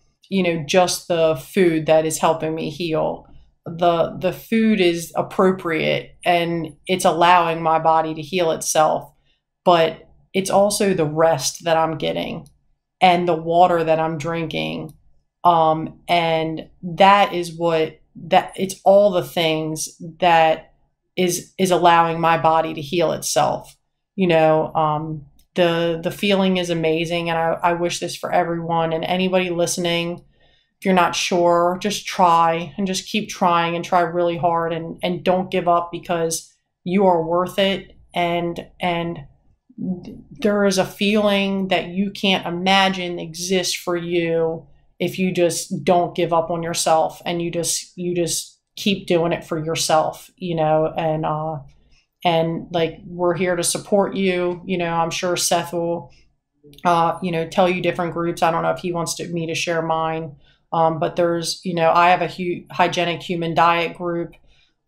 just the food that is helping me heal. The food is appropriate and it's allowing my body to heal itself, but it's also the rest that I'm getting and the water that I'm drinking. And that is that it's all the things that is allowing my body to heal itself. The feeling is amazing, and I wish this for everyone and anybody listening. If you're not sure, just try and just keep trying and try really hard and don't give up, because you are worth it. And there is a feeling that you can't imagine exists for you if you just don't give up on yourself and you just keep doing it for yourself, and like, we're here to support you. I'm sure Seth will tell you different groups. I don't know if he wants me to share mine. But there's, I have a hygienic human diet group.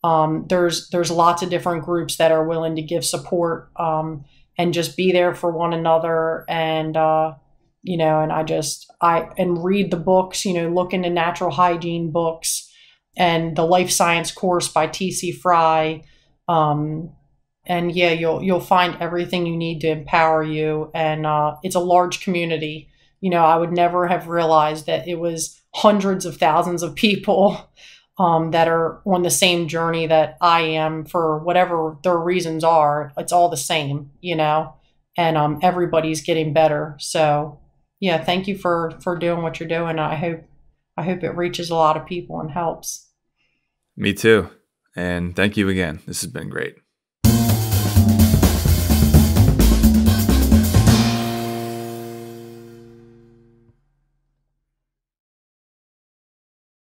There's lots of different groups that are willing to give support, and just be there for one another. And, and and read the books, look into natural hygiene books and the life science course by T.C. Fry. And yeah, you'll find everything you need to empower you. And, it's a large community. I would never have realized that it was hundreds of thousands of people that are on the same journey that I am, for whatever their reasons are. It's all the same, and everybody's getting better. So yeah, thank you for doing what you're doing. I hope it reaches a lot of people and helps. Me too. And thank you again. This has been great.